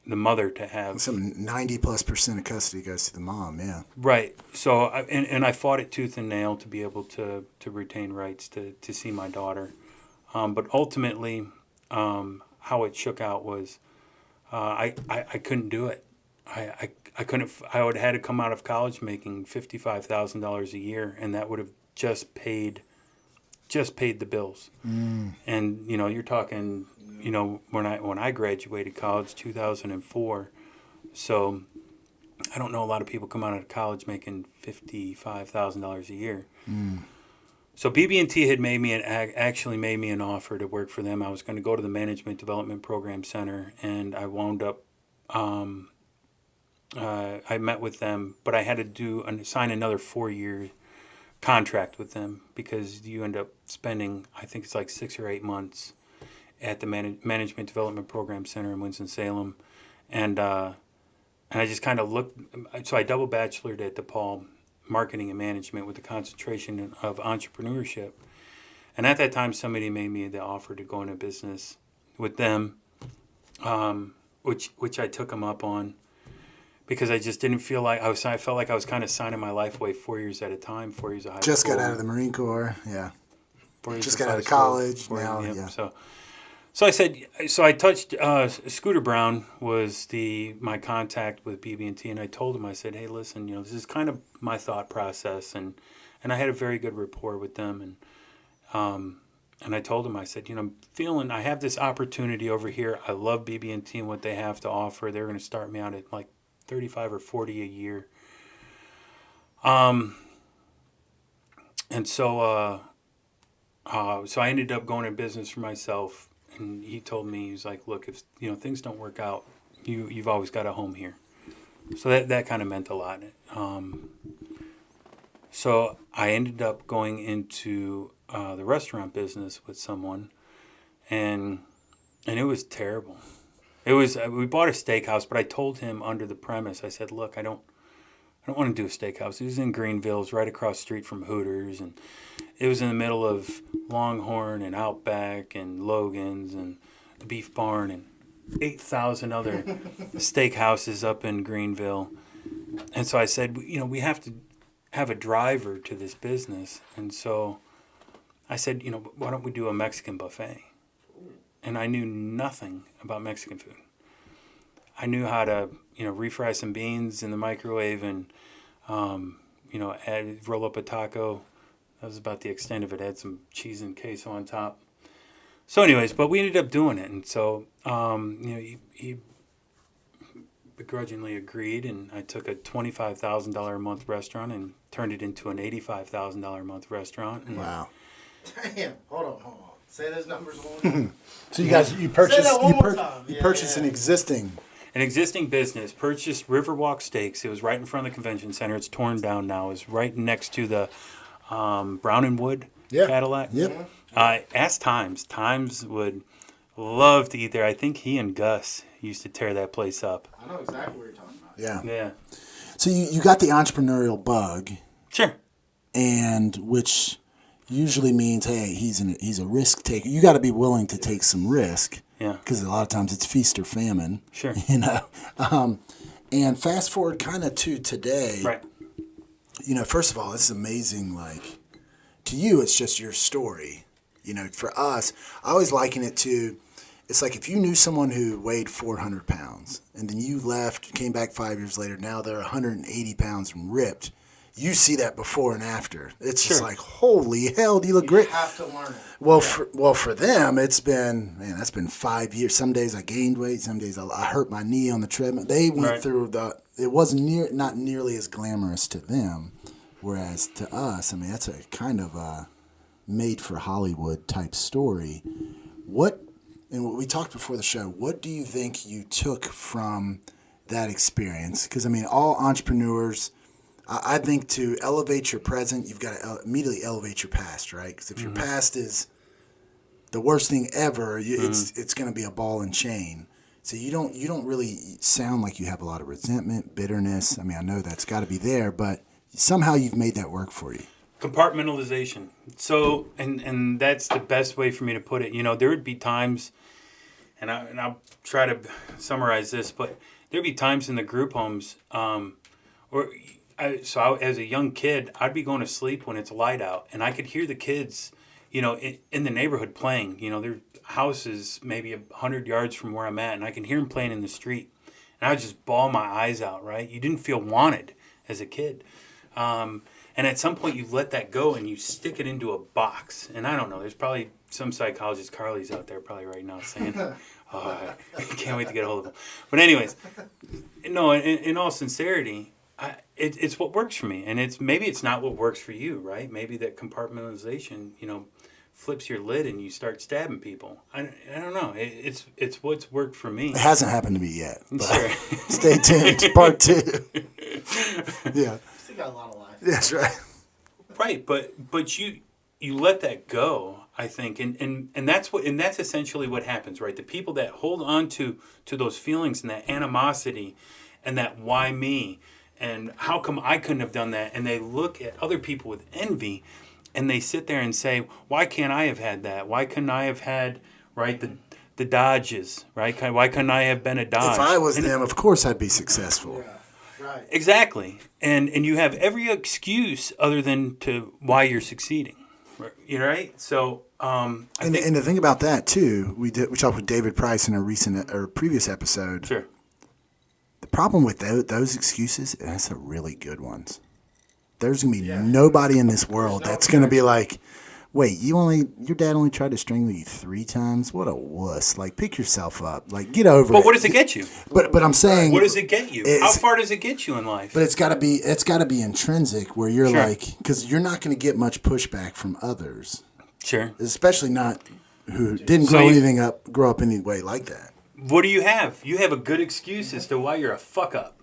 [SPEAKER 3] the mother to have
[SPEAKER 2] some 90+% of custody goes to the mom. Yeah.
[SPEAKER 3] Right. So I fought it tooth and nail to be able to retain rights to see my daughter, but ultimately. How it shook out was I couldn't do it. I couldn't. I would have had to come out of college making $55,000 a year, and that would have just paid the bills. And you're talking when I graduated college 2004, so I don't know a lot of people come out of college making $55,000 a year. So BB&T had actually made me an offer to work for them. I was going to go to the Management Development Program Center, and I wound up. I met with them, but I had to sign another 4-year contract with them because you end up spending, I think it's like 6 or 8 months at the Management Development Program Center in Winston-Salem, and I just kind of looked. So I double bachelored at DePaul. Marketing and management with a concentration of entrepreneurship. And at that time, somebody made me the offer to go into business with them, which I took them up on because I just didn't feel like I felt like I was kind of signing my life away 4 years at a time, 4 years of high school.
[SPEAKER 2] Just got out of the Marine Corps, yeah. Just got out of college now. Yeah.
[SPEAKER 3] So I said, I touched Scooter Brown was my contact with BB&T, and I told him, I said, hey, listen, this is kind of my thought process, and I had a very good rapport with them, and I told him, I said, I have this opportunity over here. I love BB&T and what they have to offer. They're going to start me out at like 35 or 40 a year. And so I ended up going in business for myself. And he told me, he's like, look, if things don't work out, you've always got a home here. So that kind of meant a lot. So I ended up going into the restaurant business with someone, and it was terrible. We bought a steakhouse, but I told him under the premise, I said, look, I don't want to do a steakhouse. It was in Greenville, it was right across the street from Hooters, and it was in the middle of Longhorn and Outback and Logan's and the Beef Barn and 8,000 other steakhouses up in Greenville. And so I said, we have to have a driver to this business. And so I said, why don't we do a Mexican buffet? And I knew nothing about Mexican food. I knew how to, refry some beans in the microwave and, roll up a taco. That was about the extent of it. It had some cheese and queso on top. So anyways, but we ended up doing it. And so, he begrudgingly agreed, and I took a $25,000 a month restaurant and turned it into an $85,000 a month restaurant. And
[SPEAKER 2] Wow.
[SPEAKER 4] Damn. Hold on. Say those numbers one more time.
[SPEAKER 2] So you purchased
[SPEAKER 4] Say that one more time.
[SPEAKER 2] you
[SPEAKER 4] Yeah,
[SPEAKER 2] purchased
[SPEAKER 4] yeah.
[SPEAKER 3] An existing business, purchased Riverwalk Steaks. It was right in front of the convention center. It's torn down now. It's right next to the Brown and Wood Cadillac.
[SPEAKER 2] Yep.
[SPEAKER 3] Ask Times. Times would love to eat there. I think he and Gus used to tear that place up.
[SPEAKER 4] I know exactly what you're talking about.
[SPEAKER 2] Yeah.
[SPEAKER 3] Yeah.
[SPEAKER 2] So you got the entrepreneurial bug,
[SPEAKER 3] Sure.
[SPEAKER 2] and which usually means, hey, he's a risk taker. You got to be willing to take some risk.
[SPEAKER 3] Yeah.
[SPEAKER 2] Because a lot of times it's feast or famine.
[SPEAKER 3] Sure.
[SPEAKER 2] And fast forward kind of to today.
[SPEAKER 3] Right.
[SPEAKER 2] First of all, this is amazing. Like, to you, it's just your story. For us, I always liken it to, it's like if you knew someone who weighed 400 pounds and then you left, came back 5 years later, now they're 180 pounds and ripped. You see that before and after. It's just like, holy hell, do you look great?
[SPEAKER 4] You have to learn it.
[SPEAKER 2] Well, for them, that's been 5 years. Some days I gained weight. Some days I hurt my knee on the treadmill. They went through it wasn't not nearly as glamorous to them. Whereas to us, that's a kind of a made for Hollywood type story. What we talked before the show, what do you think you took from that experience? Because, all entrepreneurs, I think to elevate your present, you've got to immediately elevate your past, right? Because if your past is the worst thing ever, it's going to be a ball and chain. So you don't really sound like you have a lot of resentment, bitterness. I know that's got to be there, but somehow you've made that work for you.
[SPEAKER 3] Compartmentalization. So, and that's the best way for me to put it. There would be times, and I'll try to summarize this, but there'd be times in the group homes where as a young kid, I'd be going to sleep when it's light out, and I could hear the kids, in the neighborhood playing. Their house is maybe 100 yards from where I'm at, and I can hear them playing in the street. And I would just bawl my eyes out, right? You didn't feel wanted as a kid. And at some point, you let that go and you stick it into a box. And I don't know, there's probably some psychologist, Carly's out there probably right now saying, oh, I can't wait to get a hold of him. But anyways, no, in all sincerity, it's what works for me. And maybe it's not what works for you, right? Maybe that compartmentalization, flips your lid and you start stabbing people. I don't know. It's what's worked for me.
[SPEAKER 2] It hasn't happened to me yet. But
[SPEAKER 3] Sure.
[SPEAKER 2] Stay tuned. Part 2. Yeah.
[SPEAKER 4] Still got a lot of life.
[SPEAKER 2] That's right.
[SPEAKER 3] Right, but you let that go, I think, and that's essentially what happens, right? The people that hold on to those feelings and that animosity and that why me and how come I couldn't have done that, and they look at other people with envy and they sit there and say, why can't I have had that? Why couldn't I have had, right, the Dodges, right? Why couldn't I have been a Dodge?
[SPEAKER 2] If I was them, of course I'd be successful.
[SPEAKER 4] Yeah, right.
[SPEAKER 3] Exactly. And you have every excuse other than to why you're succeeding. You're right. So,
[SPEAKER 2] And the thing about that too, we talked with David Price in a previous episode.
[SPEAKER 3] sure.
[SPEAKER 2] The problem with those excuses, and that's the really good ones. There's gonna be nobody in this world that's gonna be like, wait, your dad only tried to strangle you 3 times? What a wuss! Like, pick yourself up. Like, get over it.
[SPEAKER 3] But what does it get you?
[SPEAKER 2] But I'm saying,
[SPEAKER 3] What does it get you? How far does it get you in life?
[SPEAKER 2] But it's got to be intrinsic, where you're
[SPEAKER 3] Sure.
[SPEAKER 2] like, because you're not going to get much pushback from others,
[SPEAKER 3] Sure.
[SPEAKER 2] especially not who didn't grow up any way like that.
[SPEAKER 3] What do you have? You have a good excuse as to why you're a fuck up.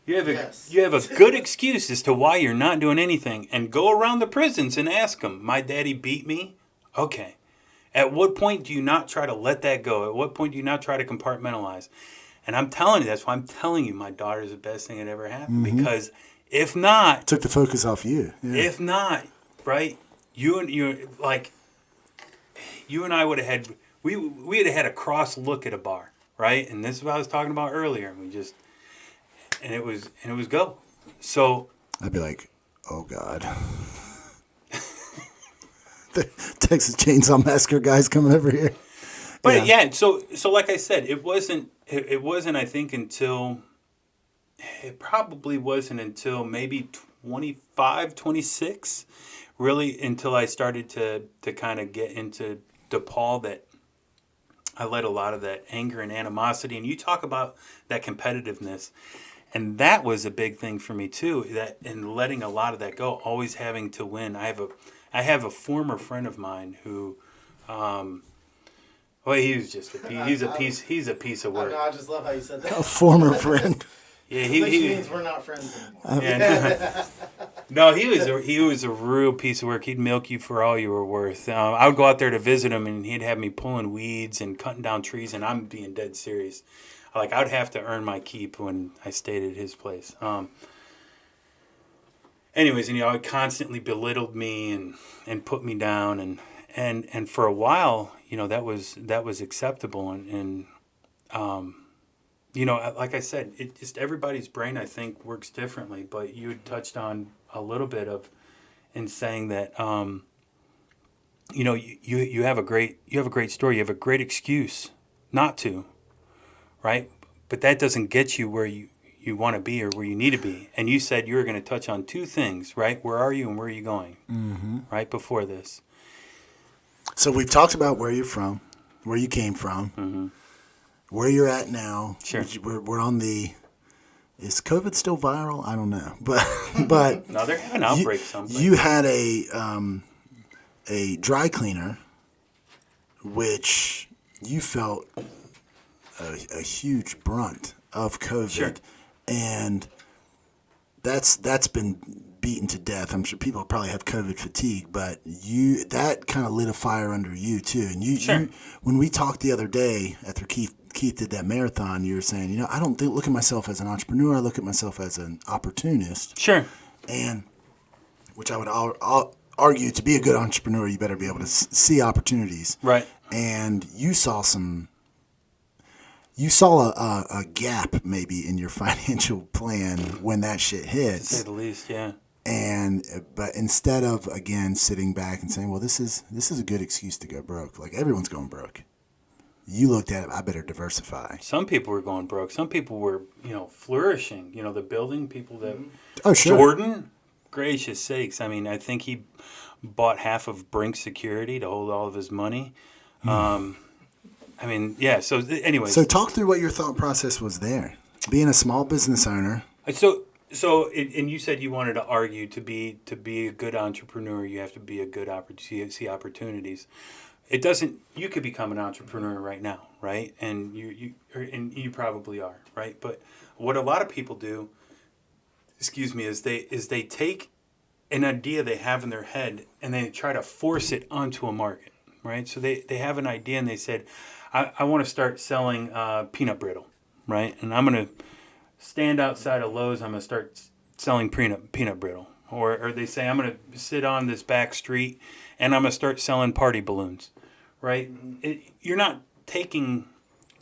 [SPEAKER 3] You have
[SPEAKER 4] Yes.
[SPEAKER 3] you have a good excuse as to why you're not doing anything. And go around the prisons and ask them, my daddy beat me? Okay. At what point do you not try to let that go? At what point do you not try to compartmentalize? And I'm telling you, that's why I'm telling you my daughter's the best thing that ever happened. Because if not,
[SPEAKER 2] Took the focus off you. Yeah.
[SPEAKER 3] if not, right, you and I would have had we would have had a cross look at a bar, right? And this is what I was talking about earlier. And it was go. So
[SPEAKER 2] I'd be like, oh God. The Texas Chainsaw Massacre guys coming over here.
[SPEAKER 3] but so like I said, it wasn't I think until maybe 25, 26, really, until I started to kind of get into DePaul, that I let a lot of that anger and animosity, and you talk about that competitiveness, and that was a big thing for me too, that in letting a lot of that go, always having to win. I have a former friend of mine who, he was just he's a piece of work.
[SPEAKER 4] I just love how you said that.
[SPEAKER 2] A former friend.
[SPEAKER 3] Yeah,
[SPEAKER 4] Which means we're not friends anymore.
[SPEAKER 3] Yeah, no, he was a real piece of work. He'd milk you for all you were worth. I would go out there to visit him, and he'd have me pulling weeds and cutting down trees, and I'm being dead serious. Like, I'd have to earn my keep when I stayed at his place. Anyways, and it constantly belittled me and put me down, and for a while, that was acceptable, and like I said, it just, everybody's brain, I think, works differently. But you had touched on a little bit of in saying that, you have a great story. You have a great excuse not to, right? But that doesn't get you where you want to be or where you need to be. And you said you were going to touch on 2 things, right? Where are you and where are you going? Mm-hmm. Right before this.
[SPEAKER 2] So we've talked about where you're from, where you came from. Mm-hmm. Where you're at now.
[SPEAKER 3] Sure.
[SPEAKER 2] We're on the. Is COVID still viral? I don't know, but
[SPEAKER 3] no, they're having outbreaks. Someplace.
[SPEAKER 2] You had a dry cleaner, which you felt a huge brunt of COVID,
[SPEAKER 3] sure.
[SPEAKER 2] And that's been beaten to death. I'm sure people probably have COVID fatigue, but that kind of lit a fire under you too. And you when we talked the other day after Keith did that marathon, you were saying, I don't look at myself as an entrepreneur. I look at myself as an opportunist.
[SPEAKER 3] Sure.
[SPEAKER 2] And which I would argue, to be a good entrepreneur, you better be able to see opportunities.
[SPEAKER 3] Right.
[SPEAKER 2] And you saw a gap maybe in your financial plan when that shit hit.
[SPEAKER 3] To say the least, yeah.
[SPEAKER 2] But instead of, again, sitting back and saying, well, this is a good excuse to go broke. Like, everyone's going broke. You looked at it, I better diversify.
[SPEAKER 3] Some people were going broke. Some people were, flourishing. The building people that...
[SPEAKER 2] Oh, sure.
[SPEAKER 3] Jordan, gracious sakes. I mean, I think he bought half of Brink Security to hold all of his money. So anyway.
[SPEAKER 2] So talk through what your thought process was there. Being a small business owner.
[SPEAKER 3] So and you said you wanted to argue to be a good entrepreneur, you have to be a good see opportunities. It doesn't. You could become an entrepreneur right now, right? And you probably are, right? But what a lot of people do, is they take an idea they have in their head and they try to force it onto a market, right? So they have an idea and they said, I want to start selling peanut brittle, right? And I'm going to stand outside of Lowe's. I'm going to start selling peanut brittle. Or they say, I'm going to sit on this back street and I'm going to start selling party balloons, right? You're not taking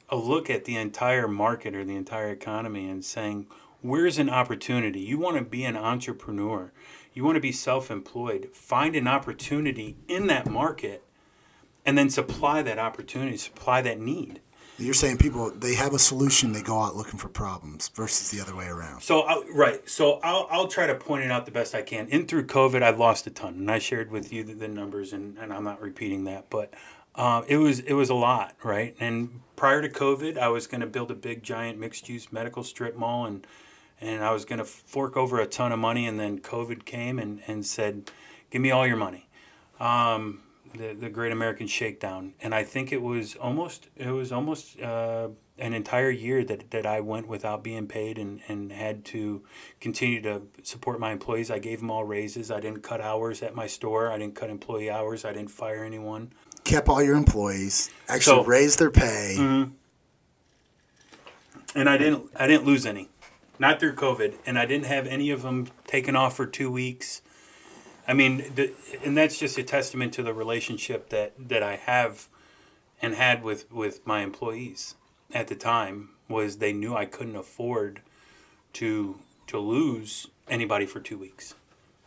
[SPEAKER 3] a look at the entire market or the entire economy and saying, Where's an opportunity? You want to be an entrepreneur. You want to be self-employed. Find an opportunity in that market and then supply that opportunity, supply that need.
[SPEAKER 2] You're saying people, they have a solution, they go out looking for problems versus the other way around.
[SPEAKER 3] So, right. So I'll try to point it out the best I can. In through COVID, I've lost a ton. And I shared with you the numbers, and I'm not repeating that. But it was a lot, right? And prior to COVID, I was going to build a big, giant, mixed-use medical strip mall, and I was going to fork over a ton of money. And then COVID came and said, give me all your money. The Great American Shakedown, and I think it was almost an entire year that I went without being paid and had to continue to support my employees. I gave them all raises. I didn't cut hours at my store. I didn't cut employee hours. I didn't fire anyone.
[SPEAKER 2] Kept all your employees, actually raised their pay.
[SPEAKER 3] Mm-hmm. And I didn't lose any, not through COVID, and I didn't have any of them taken off for 2 weeks. I mean, and that's just a testament to the relationship that I have and had with my employees at the time. Was they knew I couldn't afford to lose anybody for 2 weeks,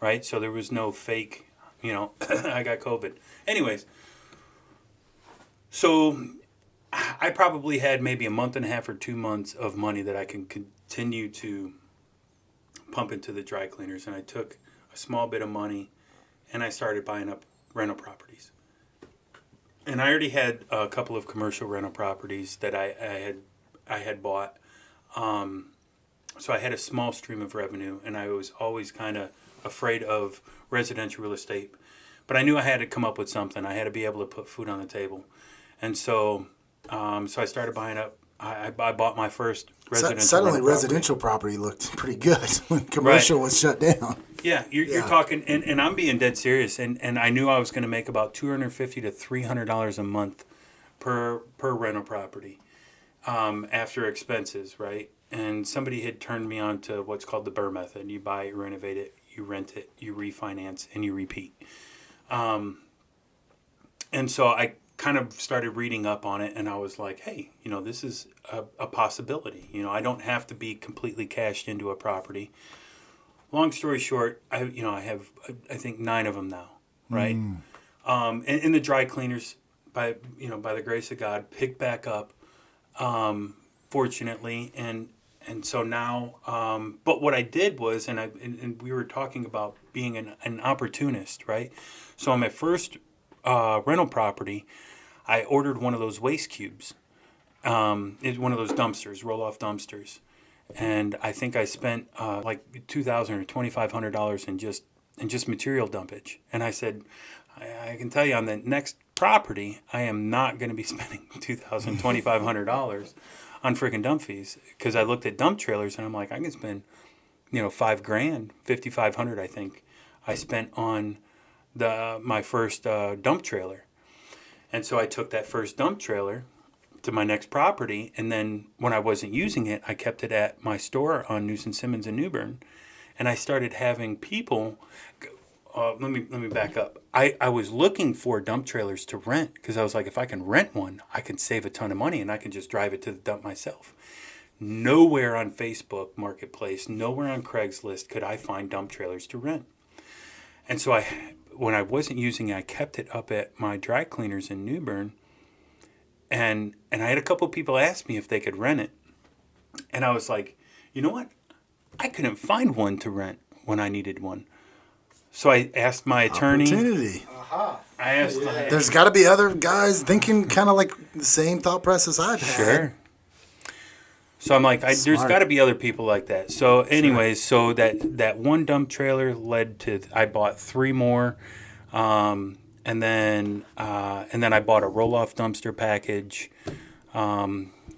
[SPEAKER 3] right? So there was no fake, I got COVID. Anyways, so I probably had maybe a month and a half or 2 months of money that I can continue to pump into the dry cleaners, and I took a small bit of money, and I started buying up rental properties. And I already had a couple of commercial rental properties that I had bought. So I had a small stream of revenue, and I was always kind of afraid of residential real estate. But I knew I had to come up with something. I had to be able to put food on the table. And so I started buying up. I bought my first residential
[SPEAKER 2] Suddenly,
[SPEAKER 3] rental
[SPEAKER 2] residential property looked pretty good when commercial was shut down.
[SPEAKER 3] Yeah, you're talking, and I'm being dead serious, and I knew I was going to make about $250 to $300 a month per rental property after expenses, right? And somebody had turned me on to what's called the BRRRR method. You buy it, you renovate it, you rent it, you refinance, and you repeat. And so I kind of started reading up on it, and I was like, hey, this is a possibility. I don't have to be completely cashed into a property. Long story short, I have I think 9 of them now, right? And the dry cleaners, by the grace of God, picked back up, fortunately, and so now. But what I did was, and we were talking about being an opportunist, right? So on my first rental property, I ordered one of those waste cubes. It's one of those dumpsters, roll-off dumpsters. And I think I spent like $2,000 or $2,500 in just material dumpage. And I said, I can tell you on the next property, I am not going to be spending $2,000, $2,500 on freaking dump fees. Because I looked at dump trailers and I'm like, I can spend, $5,000, $5,500 I think I spent on my first dump trailer. And so I took that first dump trailer to my next property, and then when I wasn't using it, I kept it at my store on Newson Simmons in New Bern, and I started having people. Let me back up. I was looking for dump trailers to rent because I was like, if I can rent one, I can save a ton of money, and I can just drive it to the dump myself. Nowhere on Facebook Marketplace, nowhere on Craigslist could I find dump trailers to rent, and so when I wasn't using it, I kept it up at my dry cleaners in New Bern. And I had a couple people ask me if they could rent it. And I was like, you know what? I couldn't find one to rent when I needed one. So I asked my attorney.
[SPEAKER 2] Opportunity.
[SPEAKER 3] I asked
[SPEAKER 2] There's got to be other guys thinking kind of like the same thought process I've had.
[SPEAKER 3] Sure. So I'm like, there's got to be other people like that. So anyways, so that one dump trailer led to, I bought 3 more. And then I bought a roll-off dumpster package,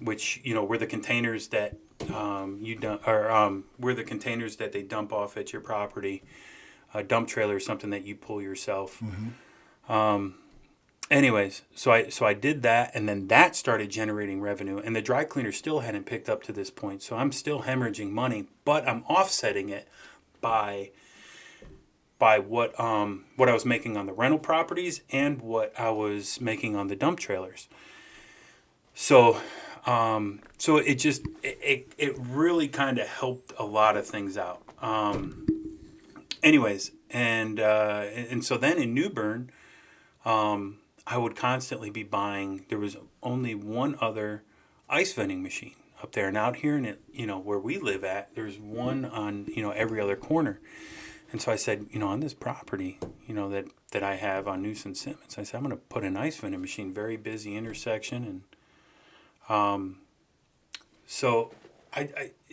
[SPEAKER 3] which were the containers that were the containers that they dump off at your property. A dump trailer is something that you pull yourself. Mm-hmm. Anyways, so I did that, and then that started generating revenue, and the dry cleaner still hadn't picked up to this point. So I'm still hemorrhaging money, but I'm offsetting it by what I was making on the rental properties and what I was making on the dump trailers. So So it really kind of helped a lot of things out. Anyways, and so then in New Bern, I would constantly be buying. There was only one other ice vending machine up there, and out here in it, where we live at, there's one on every other corner. And so I said, on this property, that I have on Noose and Simmons, I said I'm going to put an ice vending machine, very busy intersection, and so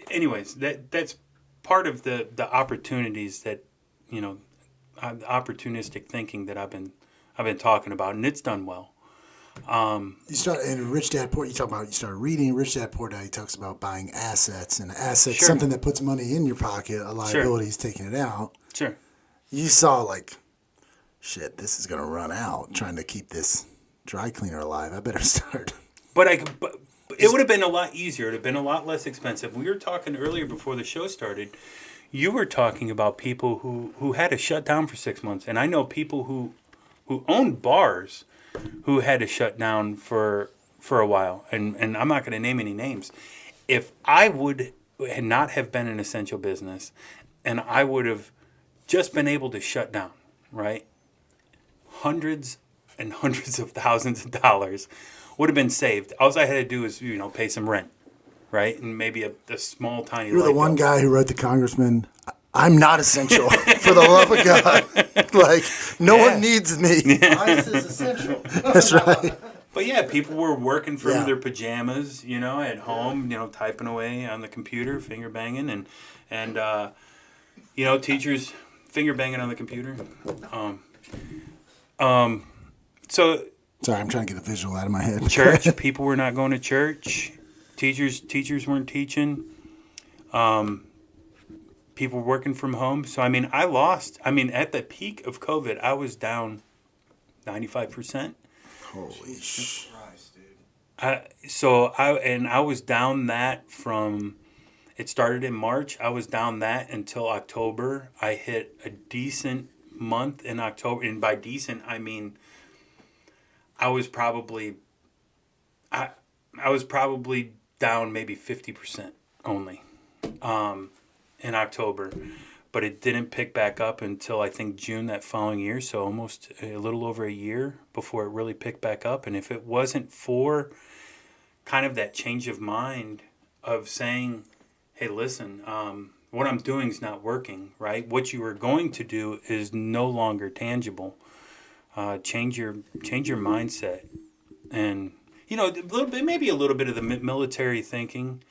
[SPEAKER 3] anyways, that's part of the opportunities that opportunistic thinking that I've been talking about, and it's done well.
[SPEAKER 2] You start in Rich Dad Poor. You started reading Rich Dad Poor Dad. He talks about buying assets, and assets
[SPEAKER 3] Sure.
[SPEAKER 2] something that puts money in your pocket. A liability is taking it out.
[SPEAKER 3] Sure.
[SPEAKER 2] You saw like, shit, this is gonna run out. Trying to keep this dry cleaner alive. I better start.
[SPEAKER 3] But it would have been a lot easier. It would have been a lot less expensive. We were talking earlier before the show started. You were talking about people who had to shut down for 6 months, and I know people who owned bars who had to shut down for a while. And I'm not going to name any names. If I would not have been an essential business, and I would have just been able to shut down, right? Hundreds and hundreds of thousands of dollars would have been saved. All I had to do is, pay some rent, right? And maybe a small, tiny
[SPEAKER 2] You're the
[SPEAKER 3] light
[SPEAKER 2] one
[SPEAKER 3] bill.
[SPEAKER 2] guy who wrote the congressman. I'm not essential. For the love of God, like no
[SPEAKER 3] Yeah.
[SPEAKER 2] one needs me.
[SPEAKER 4] Ice is essential.
[SPEAKER 2] That's right.
[SPEAKER 3] But yeah, people were working from
[SPEAKER 2] Yeah.
[SPEAKER 3] their pajamas, at home, typing away on the computer, finger banging, and teachers finger banging on the computer. So
[SPEAKER 2] Sorry, I'm trying to get the visual out of my head.
[SPEAKER 3] church, people were not going to church. Teachers weren't teaching. People working from home. So I mean, at the peak of COVID, I was down 95%.
[SPEAKER 2] Holy sh!
[SPEAKER 4] Christ, dude.
[SPEAKER 3] I was down that from, it started in March. I was down that until October. I hit a decent month in October, and by decent I mean I was probably down maybe 50% only in October, but it didn't pick back up until I think June that following year, so almost a little over a year before it really picked back up. And if it wasn't for kind of that change of mind of saying, hey, listen, what I'm doing is not working, right? What you were going to do is no longer tangible. Change your mindset, and maybe a little bit of the military thinking,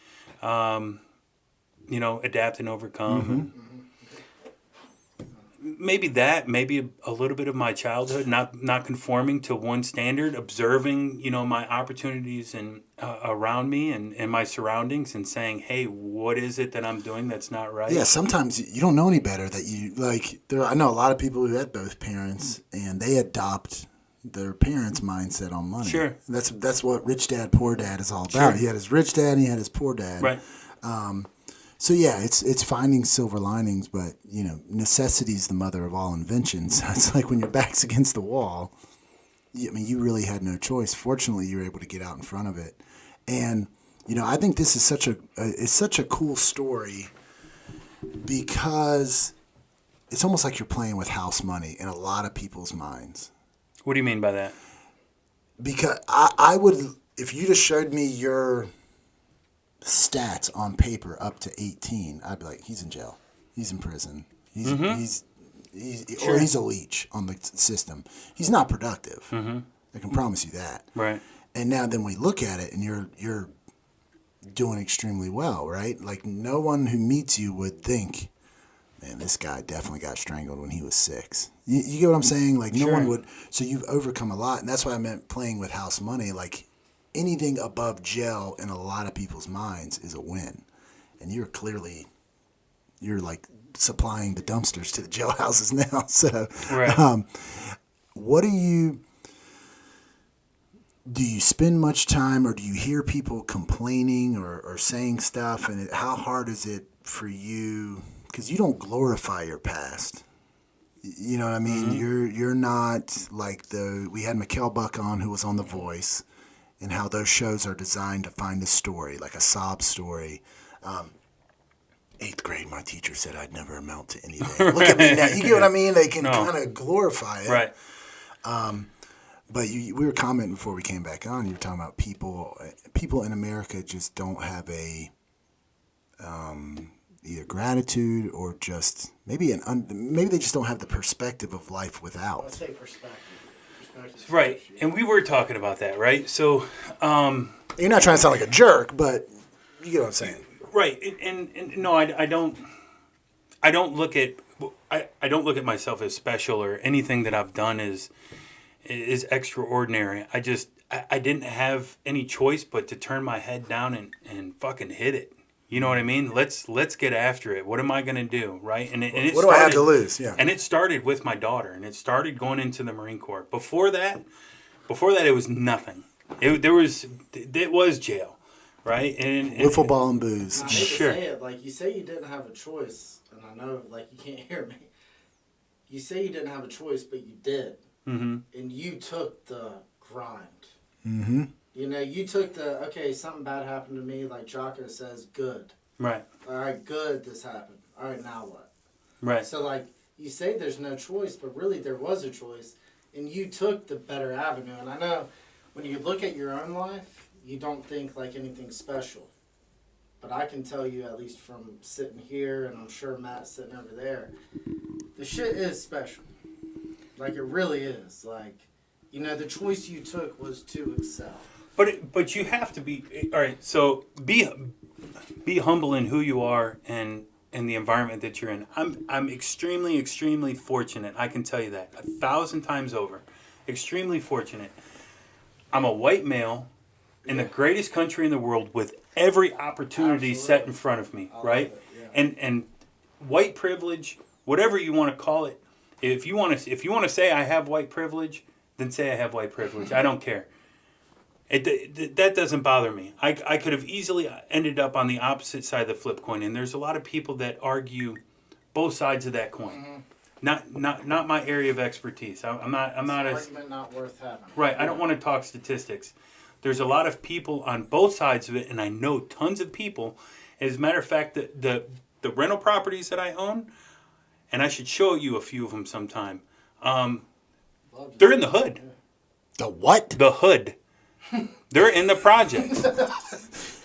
[SPEAKER 3] adapt and overcome. Maybe a little bit of my childhood, not conforming to one standard, observing, my opportunities and around me and my surroundings, and saying, hey, what is it that I'm doing that's not right?
[SPEAKER 2] Yeah, sometimes you don't know any better. That you like. I know a lot of people who had both parents, and they adopt their parents' mindset on money.
[SPEAKER 3] Sure.
[SPEAKER 2] That's what Rich Dad Poor Dad is all about.
[SPEAKER 3] Sure.
[SPEAKER 2] He had his rich dad, and he had his poor dad.
[SPEAKER 3] Right.
[SPEAKER 2] So yeah, it's finding silver linings, but necessity is the mother of all inventions. It's like when your back's against the wall. You really had no choice. Fortunately, you were able to get out in front of it, and I think this is such a cool story because it's almost like you're playing with house money in a lot of people's minds.
[SPEAKER 3] What do you mean by that?
[SPEAKER 2] Because I would, if you just showed me your stats on paper up to 18, I'd be like, he's in jail, he's in prison, he's
[SPEAKER 3] Sure.
[SPEAKER 2] or he's a leech on the system. He's not productive. I can promise you that.
[SPEAKER 3] Right.
[SPEAKER 2] And now then we look at it, and you're doing extremely well, right? Like no one who meets you would think, man, this guy definitely got strangled when he was 6. You get what I'm saying? Like no
[SPEAKER 3] Sure.
[SPEAKER 2] one would. So you've overcome a lot, and that's why I meant playing with house money. Like anything above jail in a lot of people's minds is a win, and you're like supplying the dumpsters to the jailhouses now. So,
[SPEAKER 3] Right.
[SPEAKER 2] what do you spend much time, or do you hear people complaining or saying stuff? And how hard is it for you? Because you don't glorify your past. You know what I mean? You're not like we had Mikkel Buck on, who was on The Voice, and how those shows are designed to find a story, like a sob story. 8th grade, my teacher said I'd never amount to anything. Look at me now. You get what I mean? They can kind of glorify it.
[SPEAKER 3] Right.
[SPEAKER 2] But we were commenting before we came back on. You were talking about people in America just don't have a either gratitude or just maybe maybe they just don't have the perspective of life without.
[SPEAKER 4] Let's say perspective.
[SPEAKER 3] Right. And we were talking about that, right? So,
[SPEAKER 2] You're not trying to sound like a jerk, but you get what I'm saying.
[SPEAKER 3] right. And no, I don't look at myself as special or anything that I've done is extraordinary. I didn't have any choice but to turn my head down and fucking hit it. You know what I mean? Let's get after it. What am I going to do, right? And
[SPEAKER 2] what do I have to lose? Yeah.
[SPEAKER 3] And it started with my daughter, and it started going into the Marine Corps. Before that, it was nothing. It was jail, right? And
[SPEAKER 2] wiffle ball and booze.
[SPEAKER 4] I hate
[SPEAKER 3] Sure.
[SPEAKER 4] to say it, like you say you didn't have a choice, and I know like you can't hear me. You say you didn't have a choice, but you did, and you took the grind. Mm-hmm. You know, you took something bad happened to me, like Jock says, good.
[SPEAKER 3] right,
[SPEAKER 4] All right, good, this happened. All right, now what?
[SPEAKER 3] right.
[SPEAKER 4] So, like, you say there's no choice, but really there was a choice, and you took the better avenue. And I know when you look at your own life, you don't think like anything special. But I can tell you, at least from sitting here, and I'm sure Matt's sitting over there, the shit is special. Like, it really is. Like, you know, the choice you took was to excel.
[SPEAKER 3] But you have to be all right. So be humble in who you are and the environment that you're in. I'm extremely fortunate. I can tell you that 1,000 times over. Extremely fortunate. I'm a white male in the greatest country in the world with every opportunity set in front of me. Right? And white privilege, whatever you want to call it. If you want to say I have white privilege, then say I have white privilege. I don't care. That doesn't bother me. I could have easily ended up on the opposite side of the flip coin, and there's a lot of people that argue both sides of that coin. Not my area of expertise. I'm not as
[SPEAKER 4] argument not worth having.
[SPEAKER 3] right. I don't want to talk statistics. There's a lot of people on both sides of it, and I know tons of people. As a matter of fact, the rental properties that I own, and I should show you a few of them sometime. They're in the hood.
[SPEAKER 2] The what?
[SPEAKER 3] The hood. They're in the projects.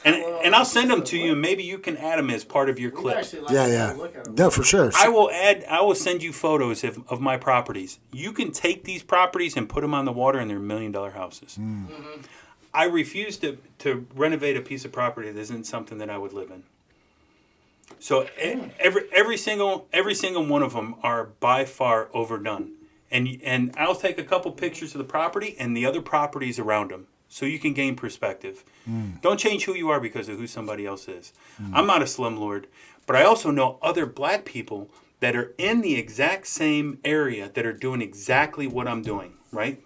[SPEAKER 3] And I'll send them to you, and maybe you can add them as part of your clip.
[SPEAKER 2] Yeah. No, for sure.
[SPEAKER 3] I will send you photos of my properties. You can take these properties and put them on the water, and they're $1 million houses. Mm-hmm. I refuse to renovate a piece of property that isn't something that I would live in. So every single one of them are by far overdone. And I'll take a couple pictures of the property and the other properties around them, so you can gain perspective. Don't change who you are because of who somebody else is. I'm not a slumlord, but I also know other black people that are in the exact same area that are doing exactly what I'm doing, right?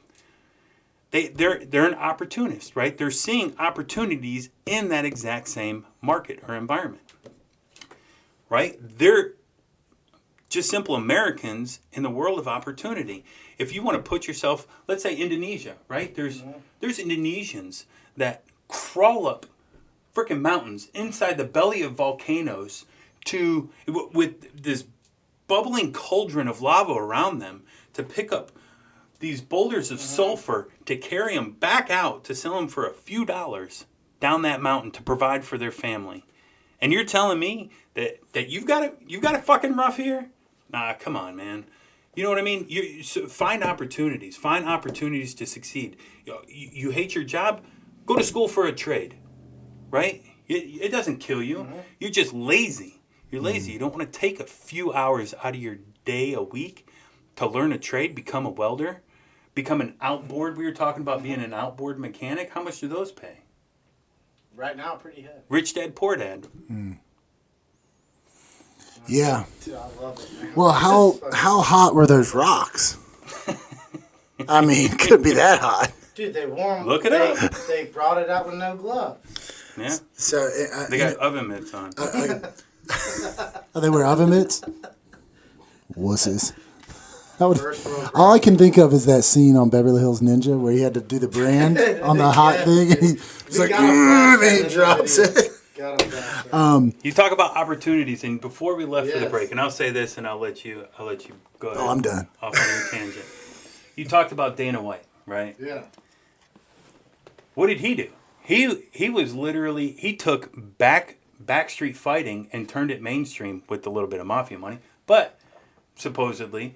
[SPEAKER 3] They're an opportunist, right? They're seeing opportunities in that exact same market or environment, right? They're just simple Americans in the world of opportunity. If you want to put yourself, let's say Indonesia, right? There's Indonesians that crawl up freaking mountains inside the belly of volcanoes with this bubbling cauldron of lava around them to pick up these boulders of sulfur to carry them back out to sell them for a few dollars down that mountain to provide for their family. And you're telling me that you've got it fucking rough here? Nah, come on, man. You know what I mean? Find opportunities. Find opportunities to succeed. You hate your job? Go to school for a trade, right? It doesn't kill you. Mm-hmm. You're just lazy. You're lazy. You don't want to take a few hours out of your day a week to learn a trade, become a welder, become an outboard. We were talking about being an outboard mechanic. How much do those pay?
[SPEAKER 4] Right now, pretty heavy.
[SPEAKER 3] Rich dad, poor dad.
[SPEAKER 2] Yeah.
[SPEAKER 4] Dude, I love it, man.
[SPEAKER 2] Well, how hot were those rocks? I mean, could be that hot.
[SPEAKER 4] Dude, they warm.
[SPEAKER 3] Look it up.
[SPEAKER 4] They brought it out with no glove.
[SPEAKER 3] Yeah.
[SPEAKER 2] So
[SPEAKER 3] They got oven mitts on.
[SPEAKER 2] they wear oven mitts. Wusses.
[SPEAKER 4] First world
[SPEAKER 2] All I can think of is that scene on Beverly Hills Ninja where he had to do the brand on the hot thing, and he's like, and he drops it.
[SPEAKER 3] You talk about opportunities, and before we left for the break, and I'll say this, and I'll let you go ahead.
[SPEAKER 2] Oh, I'm done.
[SPEAKER 3] Off on your tangent. You talked about Dana White, right?
[SPEAKER 4] Yeah.
[SPEAKER 3] What did he do? He was literally, he took backstreet fighting and turned it mainstream with a little bit of mafia money, but supposedly,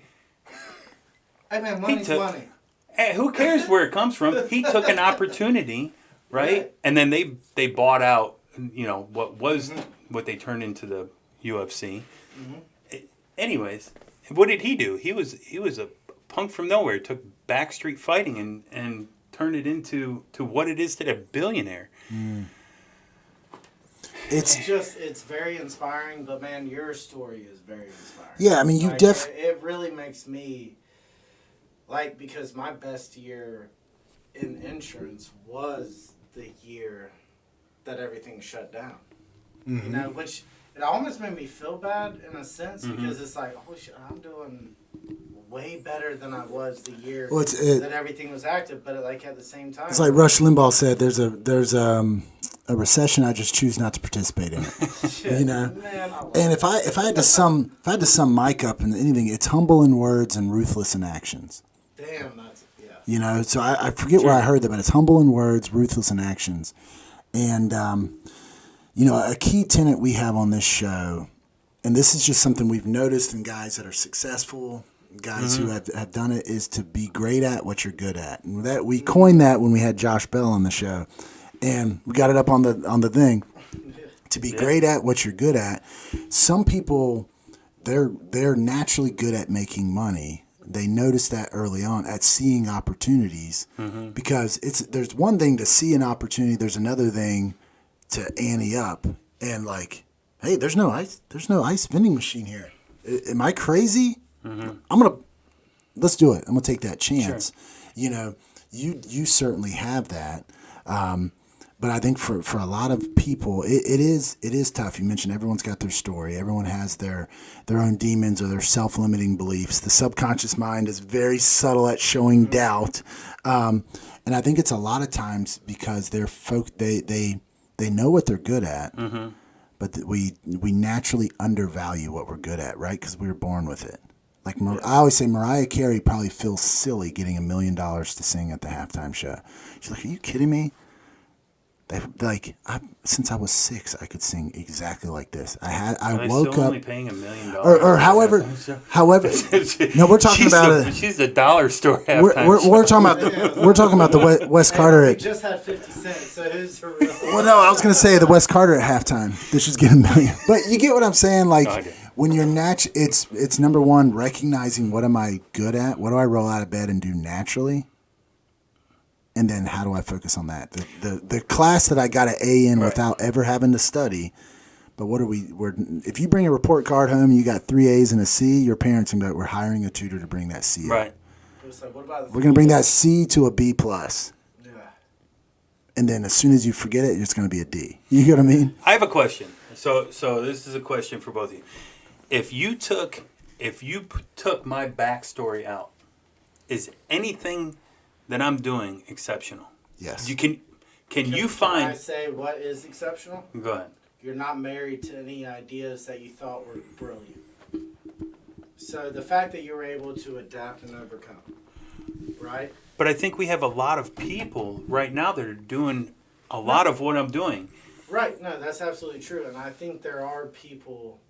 [SPEAKER 4] Hey man, money's money.
[SPEAKER 3] Hey, who cares where it comes from? He took an opportunity, right? And then they bought out, what they turned into the UFC. Anyways, what did he do? He was a punk from nowhere. Took backstreet fighting and turned it into what it is today, a billionaire.
[SPEAKER 4] It's very inspiring, but man, your story is very inspiring.
[SPEAKER 2] Yeah, I mean,
[SPEAKER 4] it really makes me because my best year in insurance was the year that everything shut down. Which it almost made me feel bad in a sense because it's like, oh shit, I'm doing way better than I was the year that everything was active, but at the same time,
[SPEAKER 2] it's like Rush Limbaugh said, there's a recession, I just choose not to participate in it.
[SPEAKER 4] shit, man,
[SPEAKER 2] and if I had to sum Mike up in anything, it's humble in words and ruthless in actions.
[SPEAKER 4] Damn, that's
[SPEAKER 2] So I forget where I heard that, but it's humble in words, ruthless in actions. And a key tenet we have on this show, and this is just something we've noticed in guys that are successful, guys who have done it, is to be great at what you're good at. And that we coined that when we had Josh Bell on the show, and we got it up on the thing. To be great at what you're good at. Some people, they're naturally good at making money. They notice that early on at seeing opportunities, because there's one thing to see an opportunity. There's another thing to ante up and hey, there's no ice vending machine here. Am I crazy? Let's do it. I'm gonna take that chance. Sure. You certainly have that. But I think for a lot of people, it is tough. You mentioned everyone's got their story. Everyone has their own demons or their self-limiting beliefs. The subconscious mind is very subtle at showing doubt, and I think it's a lot of times because they know what they're good at, but we naturally undervalue what we're good at, right? Because we were born with it. I always say Mariah Carey probably feels silly getting $1 million to sing at the halftime show. She's like, "Are you kidding me?" Since I was 6, I could sing exactly like this. I woke
[SPEAKER 3] still
[SPEAKER 2] up
[SPEAKER 3] only paying $1 million,
[SPEAKER 2] or however. No, we're talking about
[SPEAKER 3] she's the dollar store halftime.
[SPEAKER 2] We're talking about the Wes Carter.
[SPEAKER 4] We just had 50 cents, so who's the real?
[SPEAKER 2] Well, no, I was gonna say the Wes Carter at halftime. That she's getting $1 million. But you get what I'm saying. When you're it's number one, recognizing what am I good at? What do I roll out of bed and do naturally? And then how do I focus on that? The class that I got an A in without ever having to study. But if you bring a report card home and you got 3 A's and a C, your parents are going to be, we're hiring a tutor to bring that C up.
[SPEAKER 3] Right.
[SPEAKER 2] We're going to bring that C to a B+. Yeah. And then as soon as you forget it, it's going to be a D. You get what I mean?
[SPEAKER 3] I have a question. So this is a question for both of you. If you took my backstory out, is anything that I'm doing exceptional?
[SPEAKER 2] Yes.
[SPEAKER 3] Can you find?
[SPEAKER 4] Can I say what is exceptional?
[SPEAKER 3] Go ahead.
[SPEAKER 4] You're not married to any ideas that you thought were brilliant. So the fact that you were able to adapt and overcome, right?
[SPEAKER 3] But I think we have a lot of people right now that are doing a lot of what I'm doing.
[SPEAKER 4] Right. No, that's absolutely true. And I think there are people.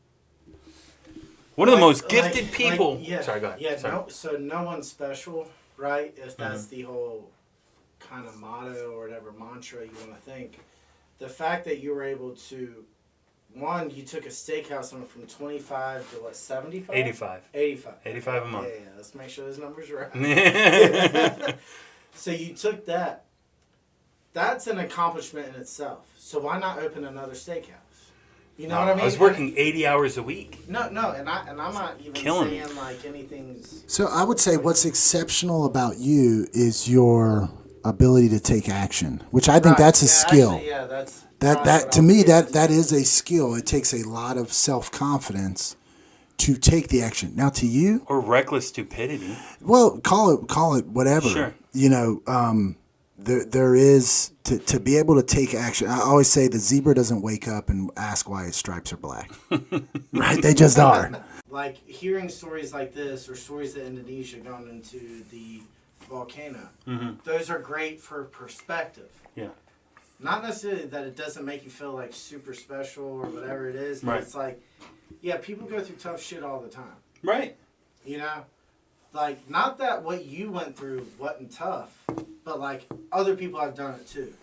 [SPEAKER 3] One of the most gifted people.
[SPEAKER 4] Sorry,
[SPEAKER 3] go ahead.
[SPEAKER 4] Yeah.
[SPEAKER 3] Sorry.
[SPEAKER 4] So no one's special, right? If that's the whole kind of motto or whatever mantra you want to think. The fact that you were able to, one, you took a steakhouse from 25 to what, 75?
[SPEAKER 3] 85.
[SPEAKER 4] 85.
[SPEAKER 3] 85 a month.
[SPEAKER 4] Yeah, let's make sure those numbers are right. So you took that. That's an accomplishment in itself. So why not open another steakhouse? You know what I mean?
[SPEAKER 3] I was working 80 hours a week.
[SPEAKER 4] No, and I'm not even saying like anything's.
[SPEAKER 2] So I would say what's exceptional about you is your ability to take action, which I think that's a skill.
[SPEAKER 4] Actually,
[SPEAKER 2] that to me that is a skill. It takes a lot of self-confidence to take the action. Now to you,
[SPEAKER 3] or reckless stupidity.
[SPEAKER 2] well, call it whatever.
[SPEAKER 3] Sure.
[SPEAKER 2] You know, there is to be able to take action. I always say the zebra doesn't wake up and ask why its stripes are black. Right? They just are.
[SPEAKER 4] Like hearing stories like this or stories of Indonesia going into the volcano, those are great for perspective.
[SPEAKER 3] Yeah.
[SPEAKER 4] Not necessarily that it doesn't make you feel like super special or whatever it is, but
[SPEAKER 3] Right.
[SPEAKER 4] it's like, yeah, people go through tough shit all the time.
[SPEAKER 3] Right.
[SPEAKER 4] You know? Like, not that what you went through wasn't tough, but like other people have done it too.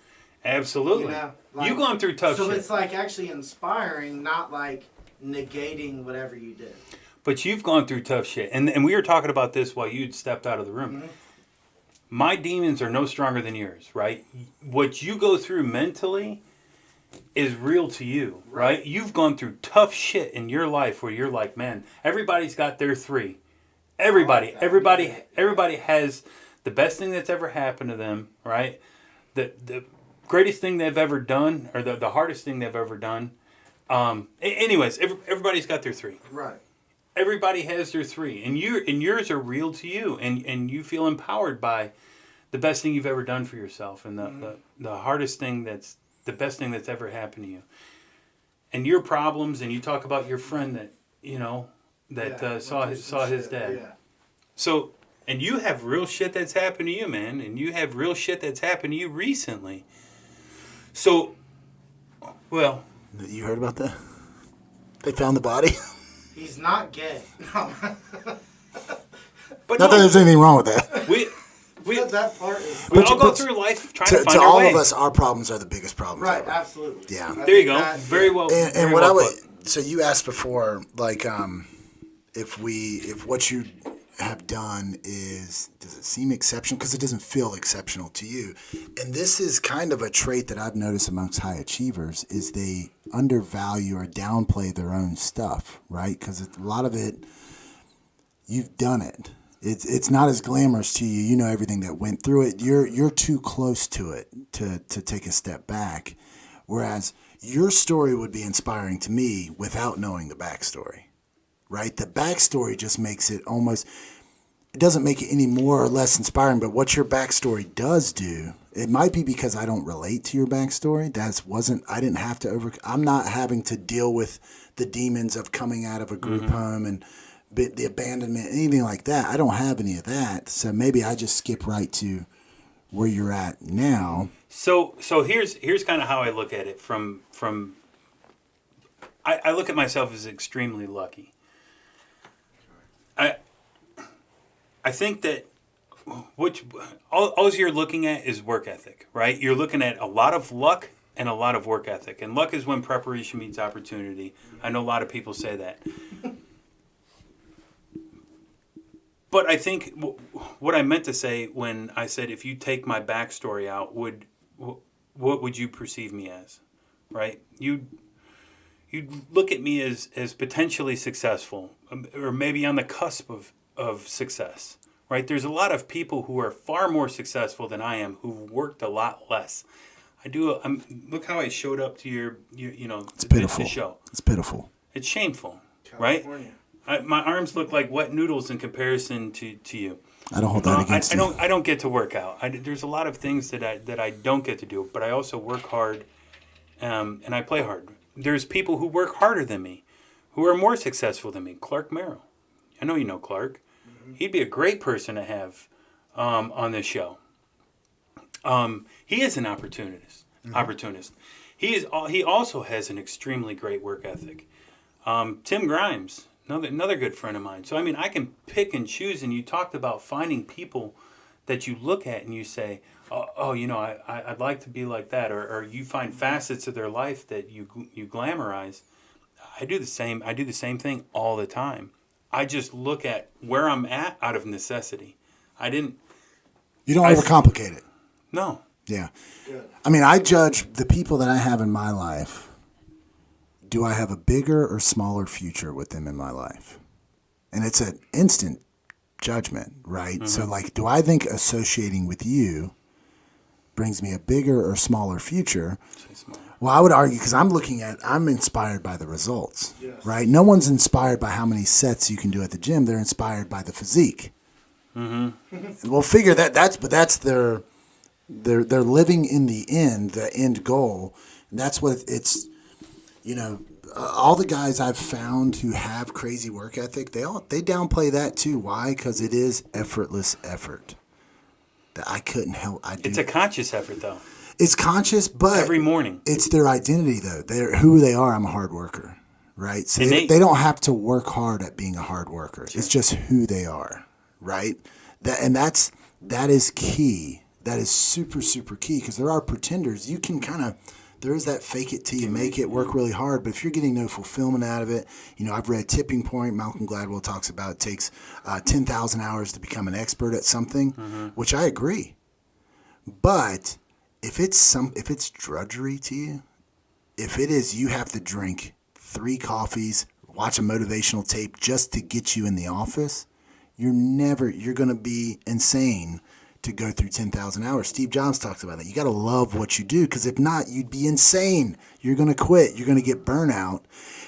[SPEAKER 3] Absolutely.
[SPEAKER 4] You know? Like,
[SPEAKER 3] You've gone through tough
[SPEAKER 4] so
[SPEAKER 3] shit.
[SPEAKER 4] it's like actually inspiring, not like negating whatever you did.
[SPEAKER 3] But you've gone through tough shit. And we were talking about this while you'd stepped out of the room.
[SPEAKER 4] Mm-hmm.
[SPEAKER 3] My demons are no stronger than yours, right? What you go through mentally is real to you, right? You've gone through tough shit in your life where you're like, man, everybody's got their three. Everybody has the best thing that's ever happened to them, right? The greatest thing they've ever done, or the hardest thing they've ever done. Anyways, everybody's got their three.
[SPEAKER 4] Right.
[SPEAKER 3] Everybody has their three, and yours are real to you, and you feel empowered by the best thing you've ever done for yourself, and the hardest thing that's the best thing that's ever happened to you, and your problems. And you talk about your friend that saw his dad.
[SPEAKER 4] Yeah.
[SPEAKER 3] So, and you have real shit that's happened to you, man, and you have real shit that's happened to you recently. So, well,
[SPEAKER 2] You heard about that? They found the body.
[SPEAKER 4] He's not gay.
[SPEAKER 3] but
[SPEAKER 2] Not that there's anything wrong with that.
[SPEAKER 3] we
[SPEAKER 4] That part is
[SPEAKER 3] we all go
[SPEAKER 2] but
[SPEAKER 3] through life trying to find
[SPEAKER 2] To
[SPEAKER 3] our
[SPEAKER 2] all
[SPEAKER 3] way.
[SPEAKER 2] of us, our problems are the biggest problems.
[SPEAKER 4] right.
[SPEAKER 2] ever.
[SPEAKER 4] Absolutely.
[SPEAKER 2] Yeah.
[SPEAKER 4] I
[SPEAKER 3] There you
[SPEAKER 4] think
[SPEAKER 3] go.
[SPEAKER 4] that-
[SPEAKER 3] Very well.
[SPEAKER 2] And
[SPEAKER 3] very
[SPEAKER 2] what
[SPEAKER 3] well
[SPEAKER 2] I would,
[SPEAKER 3] put.
[SPEAKER 2] so you asked before, like, if what you have done does it seem exceptional? Because it doesn't feel exceptional to you. And this is kind of a trait that I've noticed amongst high achievers is they undervalue or downplay their own stuff, right? Because a lot of it, you've done it. It's not as glamorous to you. You know everything that went through it. You're too close to it to take a step back. Whereas your story would be inspiring to me without knowing the backstory, right? The backstory just makes it almost, it doesn't make it any more or less inspiring, but what your backstory does do, it might be because I don't relate to your backstory. I didn't have to I'm not having to deal with the demons of coming out of a group home and the abandonment, anything like that. I don't have any of that. So maybe I just skip right to where you're at now.
[SPEAKER 3] So here's kind of how I look at it from I look at myself as extremely lucky. I think that all you're looking at is work ethic, right? You're looking at a lot of luck and a lot of work ethic. And luck is when preparation meets opportunity. I know a lot of people say that. But I think what I meant to say when I said if you take my backstory out, what would you perceive me as, right? You'd look at me as potentially successful, or maybe on the cusp of success, right? There's a lot of people who are far more successful than I am who've worked a lot less. Look how I showed up to your
[SPEAKER 2] It's pitiful.
[SPEAKER 3] the show.
[SPEAKER 2] It's pitiful.
[SPEAKER 3] It's shameful, right?
[SPEAKER 4] California.
[SPEAKER 3] My arms look like wet noodles in comparison to you.
[SPEAKER 2] I don't hold that against you.
[SPEAKER 3] I don't get to work out. There's a lot of things that I don't get to do, but I also work hard, and I play hard. There's people who work harder than me, who are more successful than me. Clark Merrill, I know you know Clark. Mm-hmm. He'd be a great person to have on this show. He is an opportunist. Mm-hmm. Opportunist. He also has an extremely great work ethic. Tim Grimes. Another good friend of mine. So, I mean, I can pick and choose. And you talked about finding people that you look at and you say, I'd like to be like that. Or you find facets of their life that you glamorize. I do the same thing all the time. I just look at where I'm at out of necessity. You
[SPEAKER 2] don't overcomplicate it.
[SPEAKER 3] No.
[SPEAKER 2] Yeah.
[SPEAKER 4] Good.
[SPEAKER 2] I mean, I judge the people that I have in my life. Do I have a bigger or smaller future with them in my life? And it's an instant judgment, right? Mm-hmm. So, like, do I think associating with you brings me a bigger or smaller future. Well, I would argue because I'm inspired by the results, right? No one's inspired by how many sets you can do at the gym. They're inspired by the physique. Mm-hmm. Well, figure that's they're living in the end goal. And that's what it's, all the guys I've found who have crazy work ethic, they downplay that too. Why? Because it is effortless effort that I couldn't help.
[SPEAKER 3] It's a conscious effort though.
[SPEAKER 2] It's conscious, but
[SPEAKER 3] every morning.
[SPEAKER 2] It's their identity, though. They're who they are. I'm a hard worker, right? So they don't have to work hard at being a hard worker. Sure. It's just who they are, right? That is key. That is super, super key because there are pretenders. You can there is that fake it till you make it, work really hard. But if you're getting no fulfillment out of it, I've read Tipping Point. Malcolm Gladwell talks about it takes 10,000 hours to become an expert at something, which I agree. But if it's drudgery to you, if it is you have to drink 3 coffees, watch a motivational tape just to get you in the office, you're going to be insane to go through 10,000 hours. Steve Jobs talks about that. You got to love what you do because if not, you'd be insane. You're going to quit. You're going to get burnout.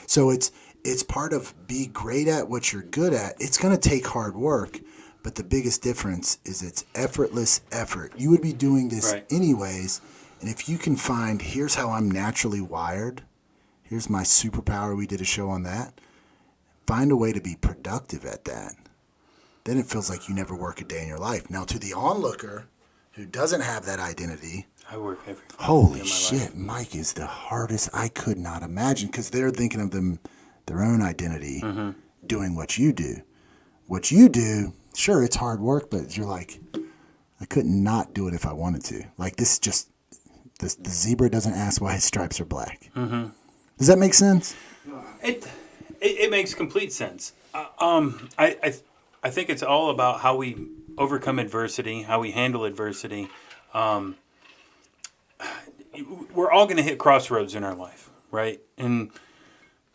[SPEAKER 2] So it's part of be great at what you're good at. It's going to take hard work. But the biggest difference is it's effortless effort. You would be doing this anyways. And if you can find, here's how I'm naturally wired. Here's my superpower. We did a show on that. Find a way to be productive at that. Then it feels like you never work a day in your life. Now, to the onlooker who doesn't have that identity,
[SPEAKER 3] I work every day.
[SPEAKER 2] Holy shit, Mike is the hardest I could not imagine because they're thinking of their own identity doing what you do. What you do, sure, it's hard work, but you're like, I couldn't not do it if I wanted to. Like this is just, the zebra doesn't ask why his stripes are black. Mm-hmm. Does that make sense?
[SPEAKER 3] It makes complete sense. I think it's all about how we overcome adversity, how we handle adversity. We're all going to hit crossroads in our life, right? And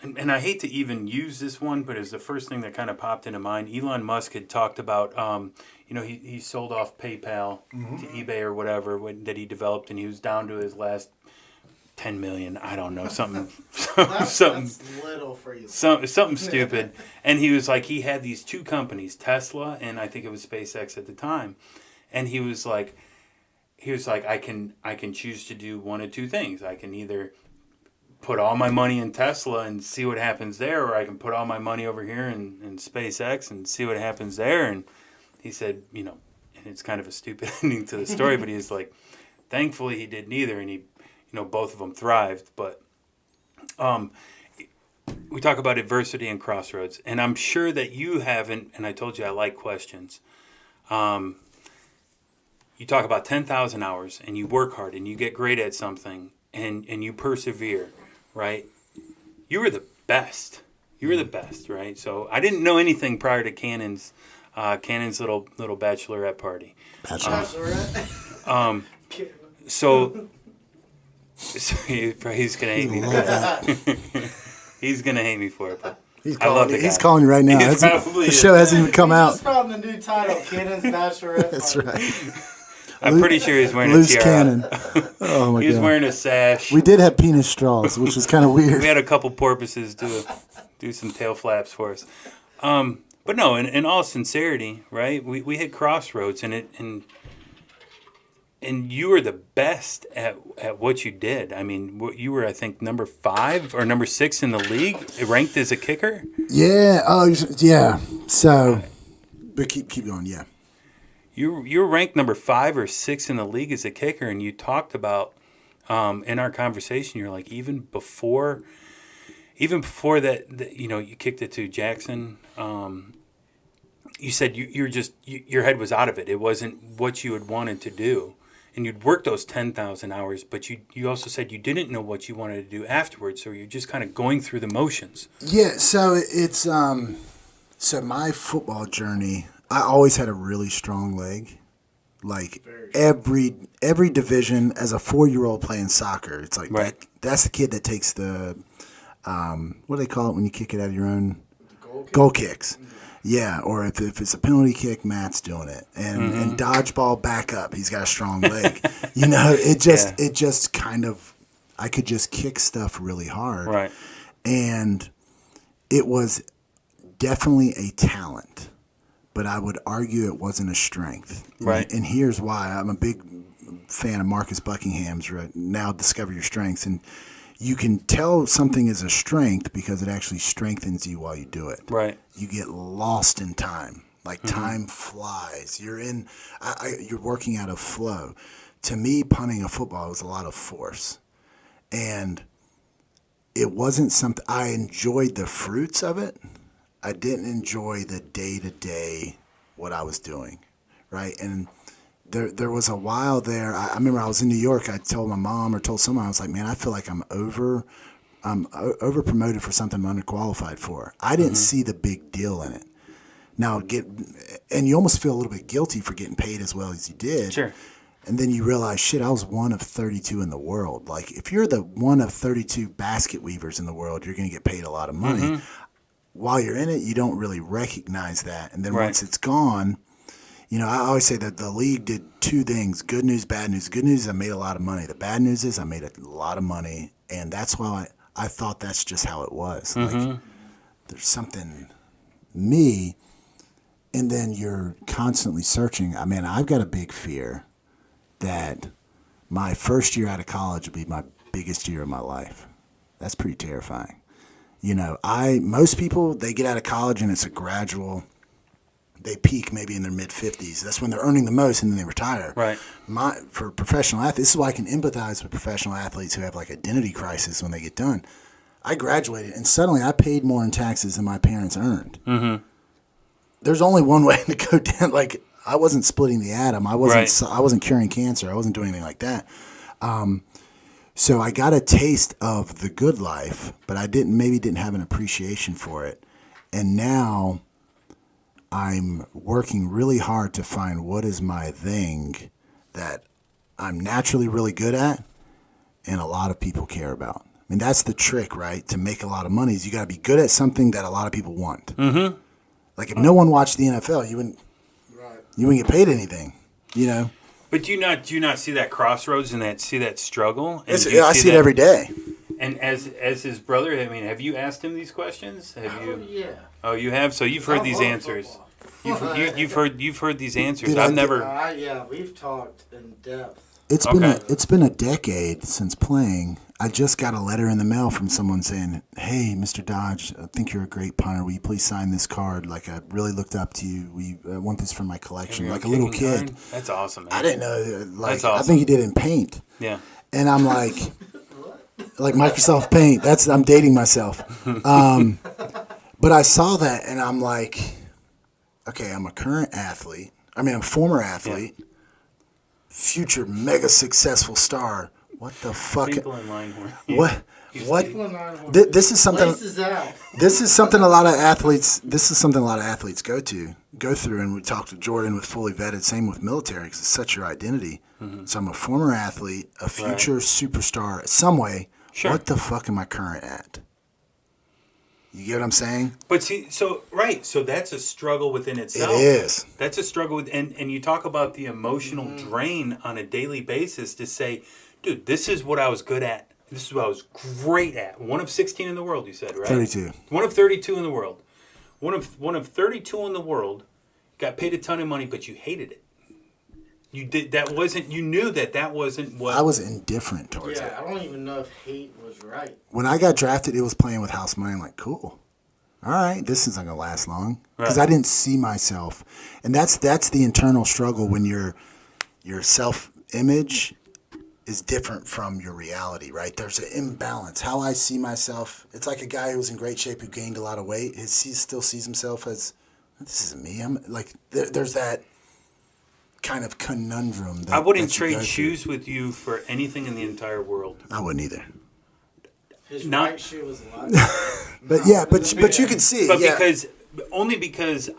[SPEAKER 3] I hate to even use this one, but it's the first thing that kind of popped into mind. Elon Musk had talked about, he sold off PayPal to eBay or whatever that he developed, and he was down to his last 10 million. I don't know, something
[SPEAKER 4] that's little for you.
[SPEAKER 3] Something stupid. And he was like, he had these 2 companies, Tesla and I think it was SpaceX at the time. And he was like, I can choose to do one of 2 things. I can either put all my money in Tesla and see what happens there, or I can put all my money over here in SpaceX and see what happens there. And he said, and it's kind of a stupid ending to the story, but he's like, thankfully he did neither, and he, both of them thrived. But we talk about adversity and crossroads, and I'm sure that you haven't, and I told you I like questions. You talk about 10,000 hours, and you work hard, and you get great at something, and you persevere, right? You were the best. You were the best, right? So I didn't know anything prior to Cannon's little bachelorette party.
[SPEAKER 4] Bachelorette?
[SPEAKER 3] So he's gonna hate me for that. He's gonna hate me for it. But
[SPEAKER 2] He's
[SPEAKER 3] He's
[SPEAKER 2] calling you right now. The show hasn't even come out.
[SPEAKER 4] Just found the new title, Cannon's Bachelorette.
[SPEAKER 2] That's
[SPEAKER 4] Party.
[SPEAKER 3] right. I'm pretty sure he's wearing
[SPEAKER 2] Loose
[SPEAKER 3] a tiara.
[SPEAKER 2] cannon. Oh my god.
[SPEAKER 3] He was wearing a sash.
[SPEAKER 2] We did have penis straws, which was kind of weird.
[SPEAKER 3] We had a couple porpoises do some tail flaps for us. But no, in all sincerity, right? We hit crossroads, and you were the best at what you did. I mean, you were, I think, number 5 or number 6 in the league, ranked as a kicker.
[SPEAKER 2] Yeah. Oh, yeah. So, but keep going. Yeah.
[SPEAKER 3] You were ranked number 5 or 6 in the league as a kicker, and you talked about in our conversation. You're like, even before that, you kicked it to Jackson. You said your head was out of it. It wasn't what you had wanted to do. And you'd worked those 10,000 hours, but you also said you didn't know what you wanted to do afterwards, so you're just kind of going through the motions.
[SPEAKER 2] Yeah, so it's so my football journey, I always had a really strong leg. Like every division as a 4-year-old playing soccer, it's like
[SPEAKER 3] right.
[SPEAKER 2] That's the kid that takes the what do they call it when you kick it out of your own goal kicks. Yeah, or if it's a penalty kick, Matt's doing it, and dodgeball back up. He's got a strong leg. It just kind of, I could just kick stuff really hard,
[SPEAKER 3] Right.
[SPEAKER 2] and it was definitely a talent, but I would argue it wasn't a strength.
[SPEAKER 3] Right.
[SPEAKER 2] And here's why: I'm a big fan of Marcus Buckingham's right now. Discover Your Strengths, and you can tell something is a strength because it actually strengthens you while you do it.
[SPEAKER 3] Right.
[SPEAKER 2] You get lost in time. Like time flies. You're in. You're working out of flow. To me, punting a football was a lot of force, and it wasn't something I enjoyed the fruits of it. I didn't enjoy the day-to-day what I was doing, right? And there was a while there. I remember I was in New York. I told my mom or told someone, I was like, man, I feel like I'm over promoted for something I'm underqualified for. I didn't see the big deal in it. Now and you almost feel a little bit guilty for getting paid as well as you did.
[SPEAKER 3] Sure.
[SPEAKER 2] And then you realize, shit, I was one of 32 in the world. Like, if you're the one of 32 basket weavers in the world, you're going to get paid a lot of money. While you're in it, you don't really recognize that. And then once it's gone, I always say that the league did two things: good news, bad news. Good news is I made a lot of money. The bad news is I made a lot of money. And that's why I thought that's just how it was. Like, there's something me, and then you're constantly searching. I mean, I've got a big fear that my first year out of college will be my biggest year of my life. That's pretty terrifying. Most people, they get out of college and it's a gradual, they peak maybe in their mid-50s. That's when they're earning the most, and then they retire.
[SPEAKER 3] Right.
[SPEAKER 2] For professional athletes, this is why I can empathize with professional athletes who have like identity crisis when they get done. I graduated and suddenly I paid more in taxes than my parents earned. There's only one way to go down. Like, I wasn't splitting the atom. I wasn't curing cancer. I wasn't doing anything like that. So I got a taste of the good life, but I didn't have an appreciation for it. And now I'm working really hard to find what is my thing that I'm naturally really good at and a lot of people care about. I mean, that's the trick, right? To make a lot of money is you got to be good at something that a lot of people want. Like, if no one watched the NFL, you wouldn't get paid anything,
[SPEAKER 3] But do you not see that crossroads and see that struggle? And
[SPEAKER 2] I see it every day.
[SPEAKER 3] And as his brother, I mean, have you asked him these questions? Have you?
[SPEAKER 4] Yeah.
[SPEAKER 3] Oh, you have. So you've heard these answers. You've heard these answers.
[SPEAKER 2] Dude,
[SPEAKER 3] I've never.
[SPEAKER 4] Yeah, we've talked in depth.
[SPEAKER 2] It's been a decade since playing. I just got a letter in the mail from someone saying, "Hey, Mr. Dodge, I think you're a great punter. Will you please sign this card? Like, I really looked up to you. I want this for my collection." Like a little kid.
[SPEAKER 3] Card? That's awesome, man.
[SPEAKER 2] I didn't know. Like,
[SPEAKER 3] That's awesome.
[SPEAKER 2] I think he did it in Paint.
[SPEAKER 3] Yeah.
[SPEAKER 2] And I'm like, Microsoft Paint. I'm dating myself. But I saw that and I'm like, okay, I'm a current athlete. I'm a former athlete, future mega successful star. What the fuck?
[SPEAKER 3] People in line were.
[SPEAKER 2] What? This is something. This is something a lot of athletes. This is something a lot of athletes go through. And we talked to Jordan with fully vetted. Same with military, because it's such your identity. So I'm a former athlete, a future superstar, some way.
[SPEAKER 3] Sure.
[SPEAKER 2] What the fuck am I current at? You get what I'm saying?
[SPEAKER 3] But see, so that's a struggle within itself.
[SPEAKER 2] It is.
[SPEAKER 3] That's a struggle and you talk about the emotional drain on a daily basis to say, dude, this is what I was good at. This is what I was great at. One of 16 in the world, you said, right?
[SPEAKER 2] 32.
[SPEAKER 3] One of 32 in the world. One of 32 in the world. Got paid a ton of money, but you hated it. You knew that wasn't what.
[SPEAKER 2] I was indifferent towards it.
[SPEAKER 4] I don't even know if hate was right.
[SPEAKER 2] When I got drafted, it was playing with house money. I'm like, cool. All right, this isn't gonna last long because I didn't see myself, and that's the internal struggle when your self-image is different from your reality, right? There's an imbalance. How I see myself, it's like a guy who was in great shape who gained a lot of weight. He still sees himself as, this isn't me. I'm like, there's that kind of conundrum.
[SPEAKER 3] I wouldn't trade shoes with you for anything in the entire world.
[SPEAKER 2] I wouldn't either.
[SPEAKER 4] His right shoe was a lot.
[SPEAKER 2] But you can see.
[SPEAKER 3] But because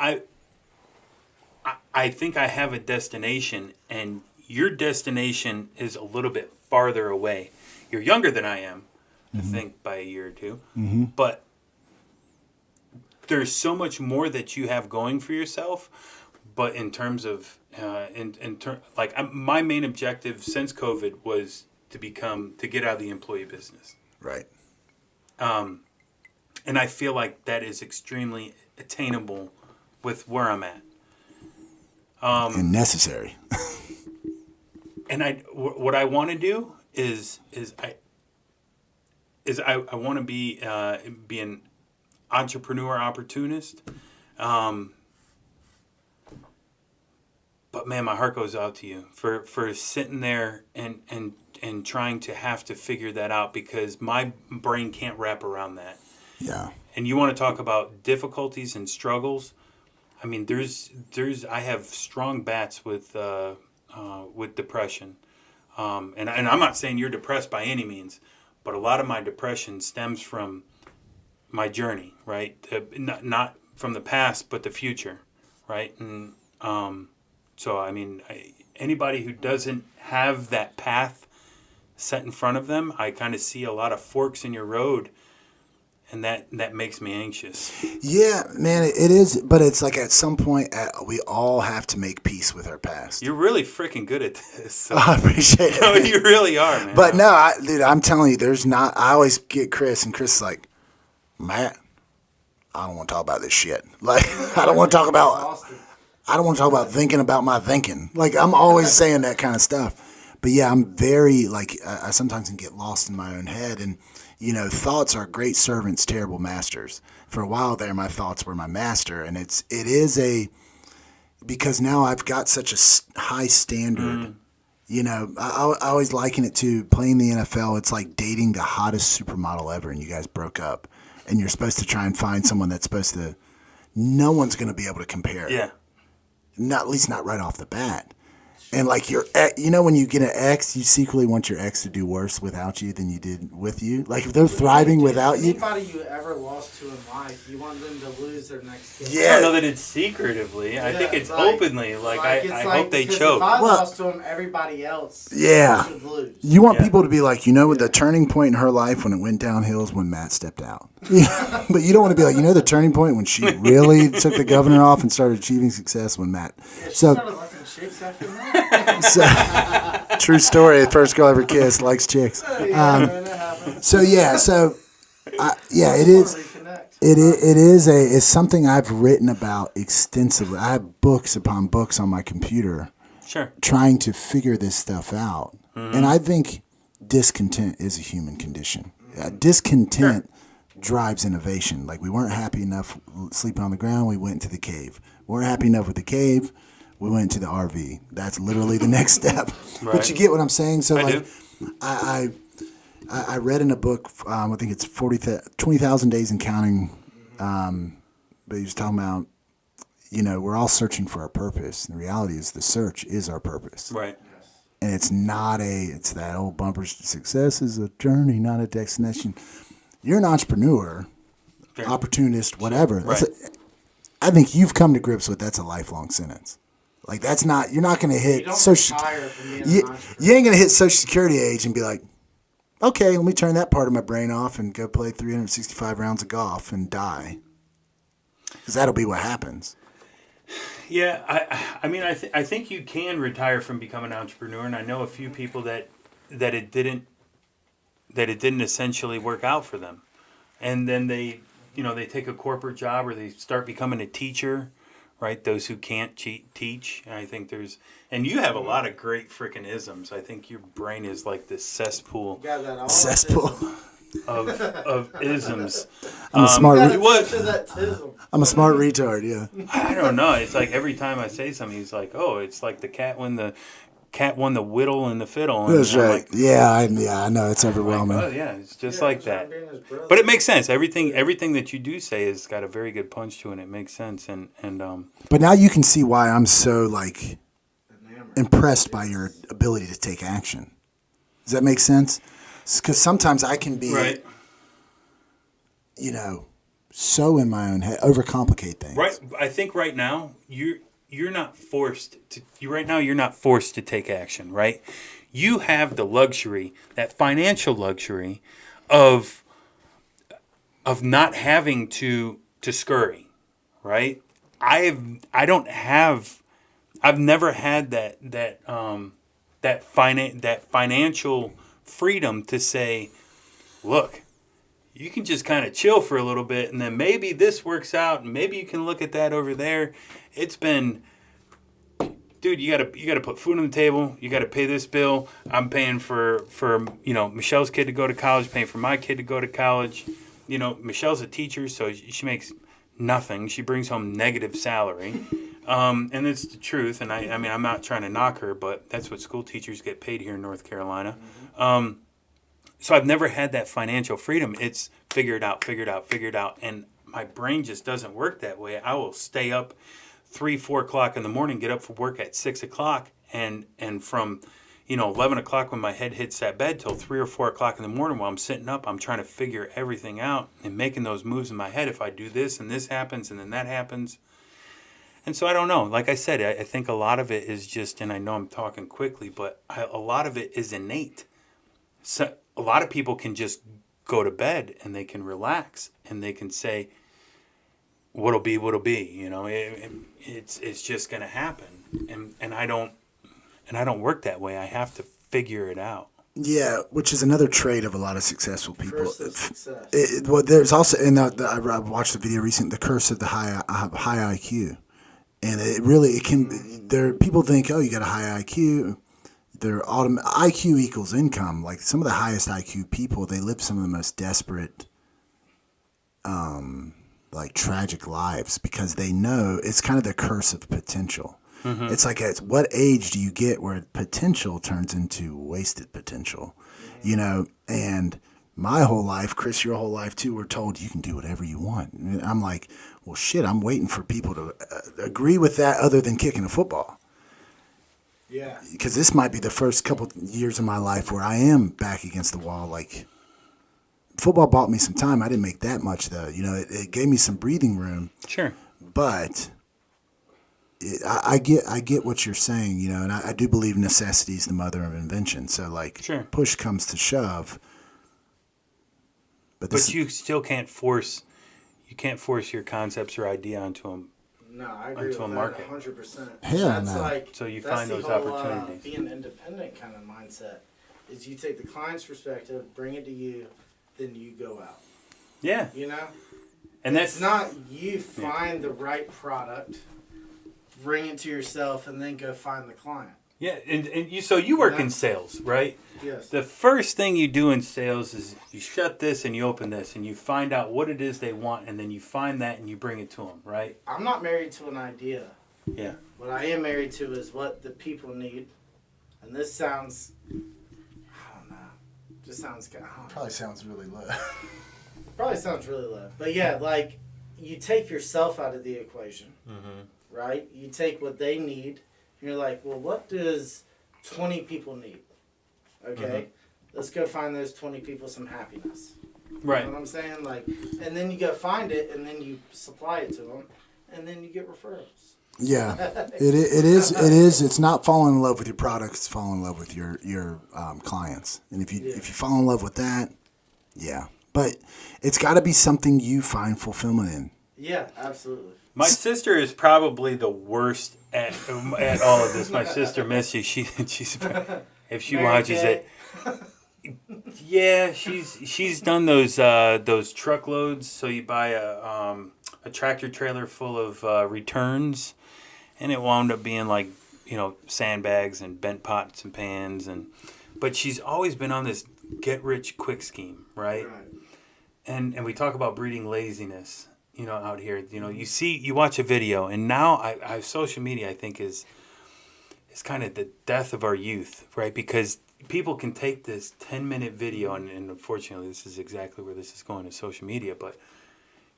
[SPEAKER 3] I think I have a destination, and your destination is a little bit farther away. You're younger than I am, I think, by a year or two. But there's so much more that you have going for yourself. But in terms of my main objective since COVID was to get out of the employee business.
[SPEAKER 2] Right.
[SPEAKER 3] And I feel like that is extremely attainable with where I'm at.
[SPEAKER 2] And necessary.
[SPEAKER 3] And what I want to do is I want to be an entrepreneur opportunist. But man, my heart goes out to you for sitting there and trying to have to figure that out, because my brain can't wrap around that.
[SPEAKER 2] Yeah.
[SPEAKER 3] And you want to talk about difficulties and struggles? I mean, I have strong bats with depression, and I'm not saying you're depressed by any means, but a lot of my depression stems from my journey, right? Not from the past, but the future, right? And so I mean, anybody who doesn't have that path set in front of them, I kind of see a lot of forks in your road. And that makes me anxious.
[SPEAKER 2] Yeah, man, it is. But it's like at some point, we all have to make peace with our past.
[SPEAKER 3] You're really freaking good at this. So.
[SPEAKER 2] I appreciate it.
[SPEAKER 3] No, you really are, man.
[SPEAKER 2] But no, dude, I'm telling you, there's not. I always get Chris, and Chris is like, Matt, I don't want to talk about this shit. Like, I don't want to talk about thinking about my thinking. Like, I'm always saying that kind of stuff. But yeah, I'm very, like, I sometimes can get lost in my own head. And, you know, thoughts are great servants, terrible masters. For a while there, my thoughts were my master. And it is because now I've got such a high standard. You know, I always liken it to playing the NFL. It's like dating the hottest supermodel ever, and you guys broke up. And you're supposed to try and find someone that's supposed to, no one's going to be able to compare.
[SPEAKER 3] Yeah.
[SPEAKER 2] At least not right off the bat. And like when you get an ex, you secretly want your ex to do worse without you than you did with you. Like if they're thriving without you.
[SPEAKER 4] Anybody you ever lost to in life, you want them to lose their next kid.
[SPEAKER 3] Yeah. I don't know that it's secretively. I think it's openly. I hope they choke.
[SPEAKER 4] If I lost to him, everybody else should lose.
[SPEAKER 2] You want people to be like, the turning point in her life when it went downhill is when Matt stepped out. But you don't want to be like, the turning point when she really took the governor off and started achieving success when Matt.
[SPEAKER 4] Yeah, she started liking chicks after that.
[SPEAKER 2] True story. First girl I ever kissed likes chicks. It is. It's something I've written about extensively. I have books upon books on my computer.
[SPEAKER 3] Sure.
[SPEAKER 2] Trying to figure this stuff out, and I think discontent is a human condition. Discontent drives innovation. Like we weren't happy enough sleeping on the ground, we went to the cave. We weren't happy enough with the cave. We went to the RV. That's literally the next step. Right. But you get what I'm saying? So I read in a book, I think it's 20,000 Days and Counting, but he was talking about, we're all searching for our purpose. And the reality is the search is our purpose.
[SPEAKER 3] Right.
[SPEAKER 2] And it's that old bumper, success is a journey, not a destination. You're an entrepreneur, opportunist, whatever.
[SPEAKER 3] Right.
[SPEAKER 2] I think you've come to grips with that's a lifelong sentence. Like you're not going to hit social. You ain't going to hit Social Security age and be like, okay, let me turn that part of my brain off and go play 365 rounds of golf and die. Because that'll be what happens.
[SPEAKER 3] Yeah, I mean, I think you can retire from becoming an entrepreneur, and I know a few people that it didn't essentially work out for them, and then they take a corporate job or they start becoming a teacher. Right, those who can't teach. And I think and you have a lot of great freaking isms. I think your brain is like this cesspool. Of isms.
[SPEAKER 2] I'm a smart.
[SPEAKER 4] I'm
[SPEAKER 2] a smart retard. Yeah.
[SPEAKER 3] I don't know. It's like every time I say something, he's like, "Oh, it's like the cat won the whittle and the fiddle." And
[SPEAKER 2] that's right.
[SPEAKER 3] Like,
[SPEAKER 2] I know it's overwhelming.
[SPEAKER 3] Like, oh yeah, it's just like that. But it makes sense. Everything that you do say has got a very good punch to it. And it makes sense. And
[SPEAKER 2] But now you can see why I'm so impressed by your ability to take action. Does that make sense? Because sometimes I can be,
[SPEAKER 3] right.
[SPEAKER 2] So in my own head, overcomplicate things.
[SPEAKER 3] Right. I think right now you're not forced to take action, right? You have the luxury, that financial luxury of not having to to scurry, right? I've never had that financial freedom to say, look, you can just kind of chill for a little bit, and then maybe this works out, and maybe you can look at that over there. It's been, dude, you gotta put food on the table. You gotta pay this bill. I'm paying for Michelle's kid to go to college, paying for my kid to go to college. Michelle's a teacher, so she makes nothing. She brings home negative salary. And it's the truth. And I mean, I'm not trying to knock her, but that's what school teachers get paid here in North Carolina. So I've never had that financial freedom. It's figure it out. And my brain just doesn't work that way. I will stay up 3-4 o'clock in the morning, get up for work at 6 o'clock. And from, 11 o'clock when my head hits that bed till 3 or 4 o'clock in the morning while I'm sitting up, I'm trying to figure everything out and making those moves in my head. If I do this and this happens and then that happens. And so I don't know. Like I said, I think a lot of it is just, and I know I'm talking quickly, but a lot of it is innate. So a lot of people can just go to bed and they can relax and they can say, what'll be. It's just going to happen. And I don't work that way. I have to figure it out.
[SPEAKER 2] Yeah, which is another trait of a lot of successful people.
[SPEAKER 4] Curse of success.
[SPEAKER 2] There's also, and I watched the video recently, the curse of the high IQ. And people think, oh, you got a high IQ. IQ equals income. Like some of the highest IQ people, they live some of the most desperate, tragic lives because they know it's kind of the curse of potential. Mm-hmm. It's like, at what age do you get where potential turns into wasted potential? And my whole life, Chris, your whole life too, we're told you can do whatever you want. And I'm like, well, shit, I'm waiting for people to agree with that other than kicking a football.
[SPEAKER 4] Yeah.
[SPEAKER 2] Because this might be the first couple years of my life where I am back against the wall. Like, football bought me some time. I didn't make that much, though. It gave me some breathing room.
[SPEAKER 3] Sure.
[SPEAKER 2] But I get what you're saying, and I do believe necessity is the mother of invention. So,
[SPEAKER 3] sure.
[SPEAKER 2] Push comes to shove.
[SPEAKER 3] But you still can't force. You can't force your concepts or idea onto them.
[SPEAKER 4] No, I agree with that 100%.
[SPEAKER 2] Hell no.
[SPEAKER 3] So you find those opportunities.
[SPEAKER 4] Being independent kind of mindset is you take the client's perspective, bring it to you, then you go out.
[SPEAKER 3] Yeah. And
[SPEAKER 4] it's not you find the right product, bring it to yourself, and then go find the client.
[SPEAKER 3] Yeah, and you work in sales, right?
[SPEAKER 4] Yes.
[SPEAKER 3] The first thing you do in sales is you shut this and you open this and you find out what it is they want, and then you find that and you bring it to them, right?
[SPEAKER 4] I'm not married to an idea.
[SPEAKER 3] Yeah.
[SPEAKER 4] What I am married to is what the people need. And this sounds, I don't know, just sounds kind of...
[SPEAKER 2] Probably sounds really low.
[SPEAKER 4] Probably sounds really low. But yeah, you take yourself out of the equation, right? You take what they need. You're like, well, what does 20 people need? Okay, let's go find those 20 people some happiness.
[SPEAKER 3] Right.
[SPEAKER 4] You know what I'm saying? And then you go find it, and then you supply it to them, and then you get referrals.
[SPEAKER 2] Yeah, it is. It's not falling in love with your product. It's falling in love with your clients. And if you fall in love with that, yeah. But it's got to be something you find fulfillment in.
[SPEAKER 4] Yeah, absolutely.
[SPEAKER 3] My sister is probably the worst at all of this. My sister Missy, she's if she watches it, yeah, she's done those truckloads. So you buy a tractor trailer full of returns, and it wound up being like sandbags and bent pots and pans, but she's always been on this get rich quick scheme, right? And we talk about breeding laziness. Out here, you watch a video, and now I social media, I think, is kind of the death of our youth, right? Because people can take this 10-minute video, and unfortunately, this is exactly where this is going to social media, but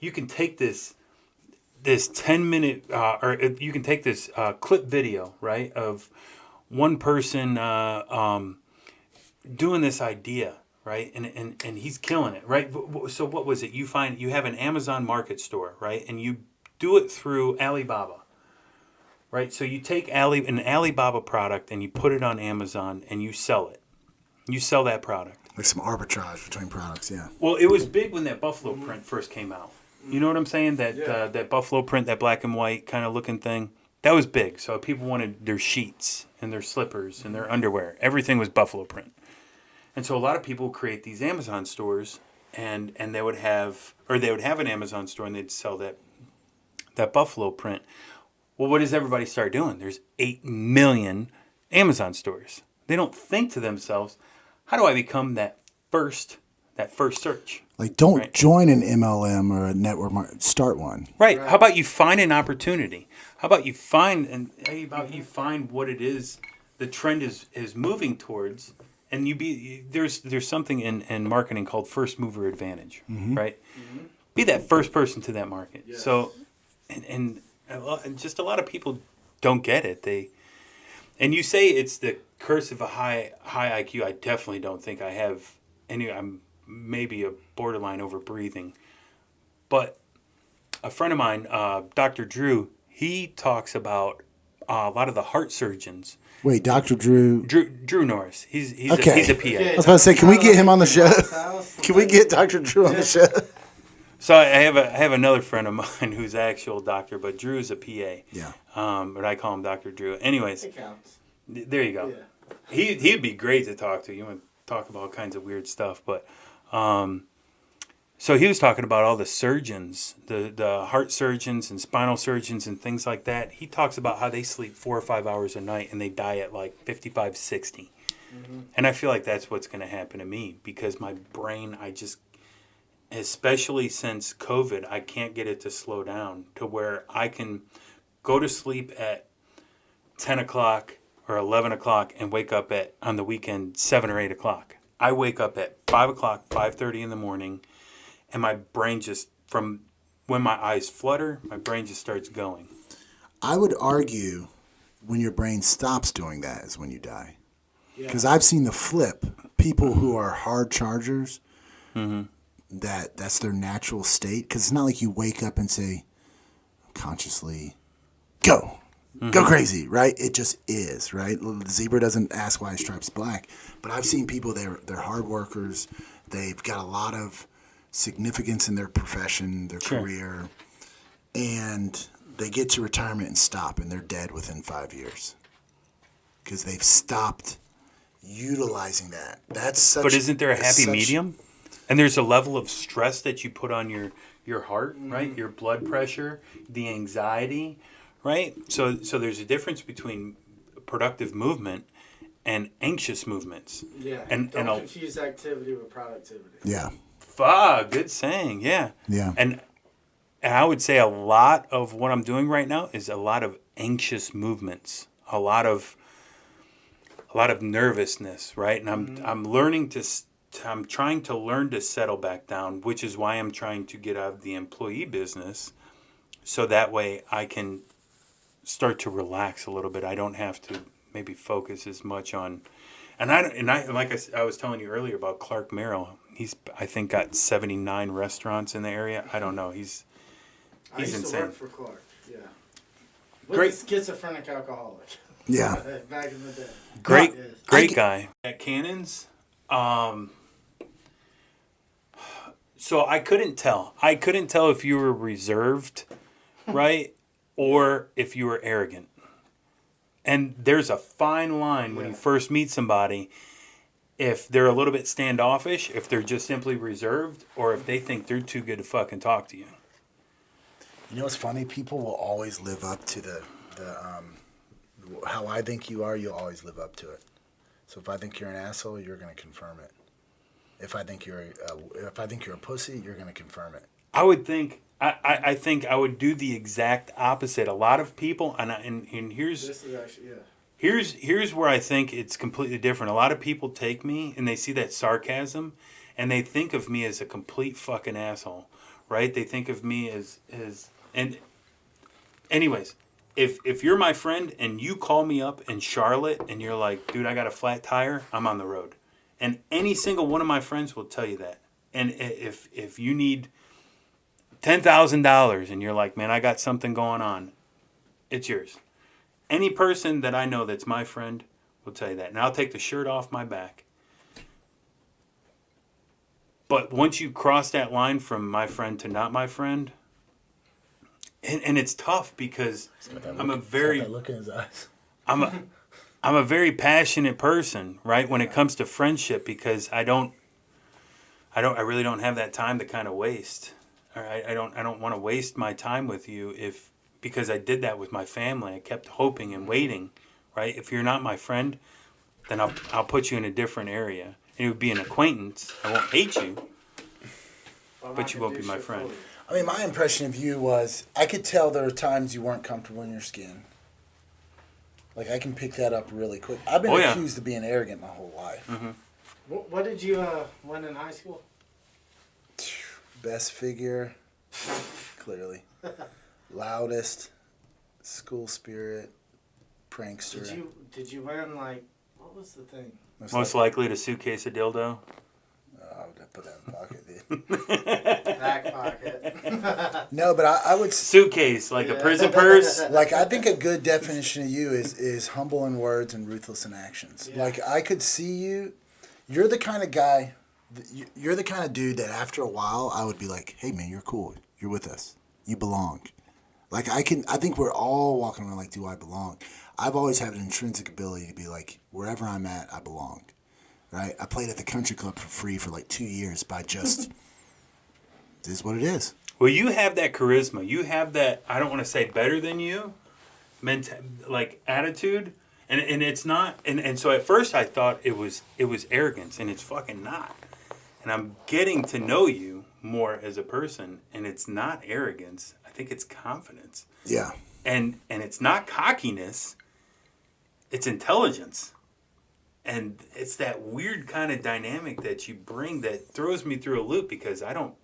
[SPEAKER 3] you can take this 10-minute, or you can take this clip video, right, of one person doing this idea, right? And he's killing it, right? So what was it? You have an Amazon market store, right? And you do it through Alibaba, right? So you take an Alibaba product and you put it on Amazon and you sell it. You sell that product.
[SPEAKER 2] Like some arbitrage between products, yeah.
[SPEAKER 3] Well, it was big when that buffalo print first came out, You know what I'm saying? That buffalo print, that black and white kind of looking thing. That was big. So people wanted their sheets and their slippers and their underwear. Everything was buffalo print. And so a lot of people create these Amazon stores, and they would have an Amazon store and they'd sell that buffalo print. Well, what does everybody start doing? There's 8 million Amazon stores. They don't think to themselves, how do I become that first search?
[SPEAKER 2] Like, don't
[SPEAKER 3] Right.
[SPEAKER 2] join an MLM or a network start one.
[SPEAKER 3] Right. How about you find an opportunity? How about you find what it is the trend is moving towards, and there's something in marketing called first mover advantage, right? Mm-hmm. Be that first person to that market. Yes. So, and just a lot of people don't get it. And you say it's the curse of a high IQ. I definitely don't think I have any. I'm maybe a borderline over breathing, but a friend of mine, Dr. Drew, he talks about a lot of the heart surgeons.
[SPEAKER 2] Wait, Dr. Drew
[SPEAKER 3] Norris. He's
[SPEAKER 2] okay.
[SPEAKER 3] He's a PA.
[SPEAKER 2] I was about to say, can we get him on the show? Can we get Dr. Drew on the show?
[SPEAKER 3] So I have another friend of mine who's actual doctor, but Drew's a PA.
[SPEAKER 2] Yeah.
[SPEAKER 3] But I call him Dr. Drew. Anyways,
[SPEAKER 4] It counts.
[SPEAKER 3] There you go. Yeah. He'd be great to talk to. You want to talk about all kinds of weird stuff, but so he was talking about all the surgeons, the heart surgeons and spinal surgeons and things like that. He talks about how they sleep 4 or 5 hours a night and they die at like 55, 60. Mm-hmm. And I feel like that's what's going to happen to me because my brain, especially since COVID, I can't get it to slow down to where I can go to sleep at 10 o'clock or 11 o'clock and wake up on the weekend 7 or 8 o'clock. I wake up at 5 o'clock, 5:30 in the morning, and my brain just, from when my eyes flutter, my brain just starts going.
[SPEAKER 2] I would argue when your brain stops doing that is when you die. Because I've seen the flip. People who are hard chargers, that's their natural state. Because it's not like you wake up and say, consciously, go. Go crazy, right? It just is, right? The zebra doesn't ask why his stripe's black. But I've seen people, they're hard workers. They've got a lot of significance in their profession, their career. And they get to retirement and stop, and they're dead within 5 years. Because they've stopped utilizing that. That's such.
[SPEAKER 3] But isn't there a happy medium? And there's a level of stress that you put on your heart, right? Your blood pressure, the anxiety, right? So there's a difference between productive movement and anxious movements.
[SPEAKER 4] Yeah.
[SPEAKER 3] And
[SPEAKER 4] don't confuse activity with productivity.
[SPEAKER 2] Yeah.
[SPEAKER 3] Good saying. Yeah.
[SPEAKER 2] Yeah.
[SPEAKER 3] And I would say a lot of what I'm doing right now is a lot of anxious movements, a lot of nervousness, right? And I'm trying to learn to settle back down, which is why I'm trying to get out of the employee business, so that way I can start to relax a little bit. I don't have to maybe focus as much on, and I like I was telling you earlier about Clark Merrill. He's, I think, got 79 restaurants in the area. I don't know. He's
[SPEAKER 4] insane.
[SPEAKER 3] To
[SPEAKER 4] work for Clark. Yeah. With
[SPEAKER 3] Great.
[SPEAKER 4] a schizophrenic alcoholic.
[SPEAKER 2] Yeah.
[SPEAKER 4] Back in the day.
[SPEAKER 3] Great guy. At Cannons, so I couldn't tell. If you were reserved, right, or if you were arrogant. And there's a fine line when you first meet somebody, if they're a little bit standoffish, if they're just simply reserved, or if they think they're too good to fucking talk to you.
[SPEAKER 2] You know what's funny? People will always live up to the how I think you are, you'll always live up to it. So if I think you're an asshole, you're going to confirm it. If I think you're a pussy, you're going to confirm it.
[SPEAKER 3] I think I would do the exact opposite. A lot of people, and here's
[SPEAKER 4] This is actually,
[SPEAKER 3] here's where I think it's completely different. A lot of people take me and they see that sarcasm, and they think of me as a complete fucking asshole, right? They think of me as and anyways. If you're my friend and you call me up in Charlotte and you're like, dude, I got a flat tire, I'm on the road. And any single one of my friends will tell you that. And if you need $10,000 and you're like, man, I got something going on, it's yours. Any person that I know that's my friend will tell you that. And I'll take the shirt off my back. But once you cross that line from my friend to not my friend, and it's tough because I'm a very
[SPEAKER 2] That look in his eyes.
[SPEAKER 3] I'm a very passionate person, right? When it comes to friendship, because I really don't have that time to kind of waste. All right, I don't want to waste my time with you because I did that with my family. I kept hoping and waiting, right? If you're not my friend, then I'll put you in a different area. It would be an acquaintance. I won't hate you, but you won't be my friend.
[SPEAKER 2] I mean, my impression of you was I could tell there were times you weren't comfortable in your skin. Like, I can pick that up really quick. I've been accused of being arrogant my whole life.
[SPEAKER 3] Mm-hmm.
[SPEAKER 4] What did you win in high school?
[SPEAKER 2] Best figure, clearly. Loudest, school spirit, prankster.
[SPEAKER 4] Did you win, like, what was the thing?
[SPEAKER 3] Most likely to suitcase a dildo.
[SPEAKER 2] I would put that in the pocket, dude.
[SPEAKER 4] Back pocket.
[SPEAKER 2] No, but I would...
[SPEAKER 3] Suitcase, like a prison purse.
[SPEAKER 2] Like, I think a good definition of you is humble in words and ruthless in actions.
[SPEAKER 4] Yeah.
[SPEAKER 2] Like, I could see you... You're the kind of guy... You're the kind of dude that after a while, I would be like, hey, man, you're cool. You're with us. You belong. Like, I think we're all walking around like, do I belong? I've always had an intrinsic ability to be like, wherever I'm at, I belong. Right? I played at the country club for free for like 2 years by just... This is what it is.
[SPEAKER 3] Well, you have that charisma. You have that, I don't want to say better than you, like attitude. And it's not, and so at first I thought it was arrogance, and it's fucking not. And I'm getting to know you more as a person, and it's not arrogance. I think it's confidence.
[SPEAKER 2] Yeah.
[SPEAKER 3] And it's not cockiness. It's intelligence. And it's that weird kind of dynamic that you bring that throws me through a loop, because I don't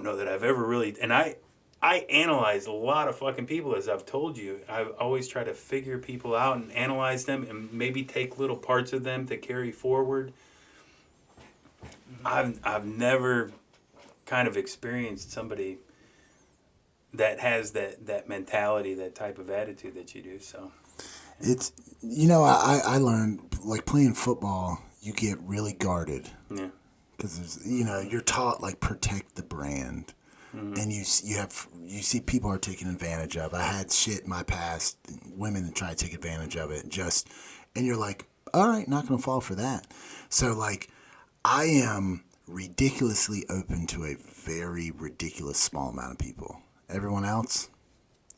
[SPEAKER 3] know that I've ever really, and I analyze a lot of fucking people, as I've told you. I always try to figure people out and analyze them and maybe take little parts of them to carry forward. I've never kind of experienced somebody that has that mentality, that type of attitude that you do. So
[SPEAKER 2] it's, I learned, like, playing football, you get really guarded.
[SPEAKER 3] Yeah.
[SPEAKER 2] Because you're taught, like, protect the brand. Mm-hmm. And you see people are taking advantage of. I had shit in my past, women that try to take advantage of it. And you're like, all right, not going to fall for that. So, like, I am ridiculously open to a very ridiculous small amount of people. Everyone else,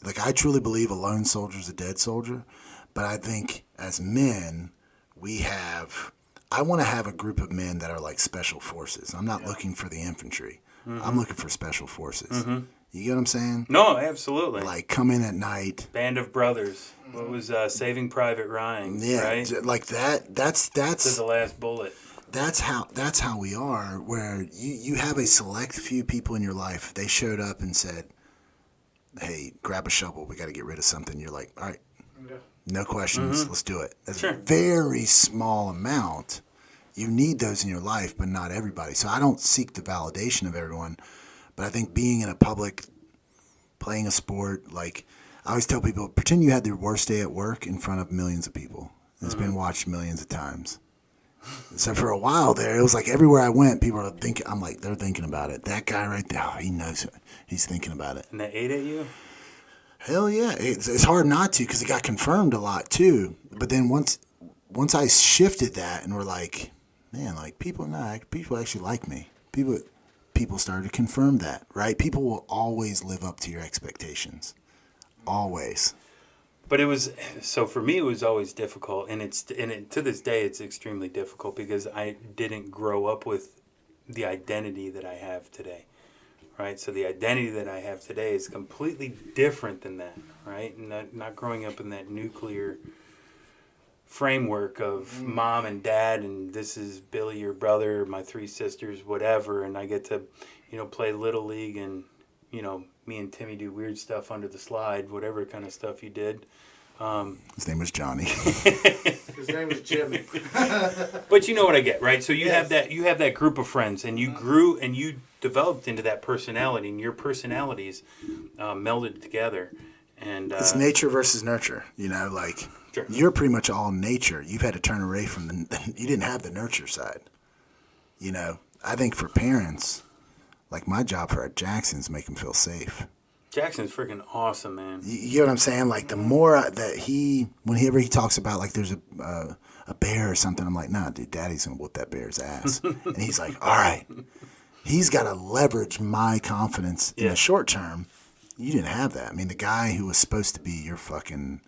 [SPEAKER 2] like, I truly believe a lone soldier is a dead soldier. But I think as men, I want to have a group of men that are like special forces. I'm not looking for the infantry. Mm-hmm. I'm looking for special forces. Mm-hmm. You get what I'm saying?
[SPEAKER 3] No, absolutely.
[SPEAKER 2] Like, come in at night.
[SPEAKER 3] Band of Brothers. What was Saving Private Ryan?
[SPEAKER 2] Yeah,
[SPEAKER 3] right?
[SPEAKER 2] Like that. That's
[SPEAKER 3] to the last bullet.
[SPEAKER 2] That's how we are. Where you have a select few people in your life. They showed up and said, "Hey, grab a shovel. We got to get rid of something." You're like, "All right, no questions. Mm-hmm. Let's do it." That's a very small amount. You need those in your life, but not everybody. So I don't seek the validation of everyone, but I think being in a public, playing a sport, like, I always tell people, pretend you had your worst day at work in front of millions of people. It's been watched millions of times. So for a while there, it was like everywhere I went, people are thinking, I'm like, they're thinking about it. That guy right there, he knows it. He's thinking about it.
[SPEAKER 3] And they ate at you?
[SPEAKER 2] Hell yeah. It's hard not to, because it got confirmed a lot too. But then once I shifted that and were like, man, like, people actually like me. People started to confirm that, right? People will always live up to your expectations. Always.
[SPEAKER 3] But for me, it was always difficult, and to this day, it's extremely difficult, because I didn't grow up with the identity that I have today, right? So the identity that I have today is completely different than that, right? Not growing up in that nuclear framework of mom and dad, and this is Billy, your brother, my three sisters, whatever, and I get to, play Little League, and, me and Timmy do weird stuff under the slide, whatever kind of stuff you did.
[SPEAKER 2] His name was Johnny.
[SPEAKER 4] His name was Jimmy.
[SPEAKER 3] But you know what I get, right? So you have that group of friends, and you grew and you developed into that personality, and your personalities melded together. And
[SPEAKER 2] it's nature versus nurture, like, sure. You're pretty much all nature. You've had to turn away from you didn't have the nurture side. You know, I think for parents, like my job for at Jackson's make them feel safe.
[SPEAKER 3] Jackson's freaking awesome, man.
[SPEAKER 2] You get what I'm saying? Like the more that whenever he talks about like there's a bear or something, I'm like, nah, dude, Daddy's gonna whoop that bear's ass. And he's like, all right. He's got to leverage my confidence in the short term. You didn't have that. I mean, the guy who was supposed to be your fucking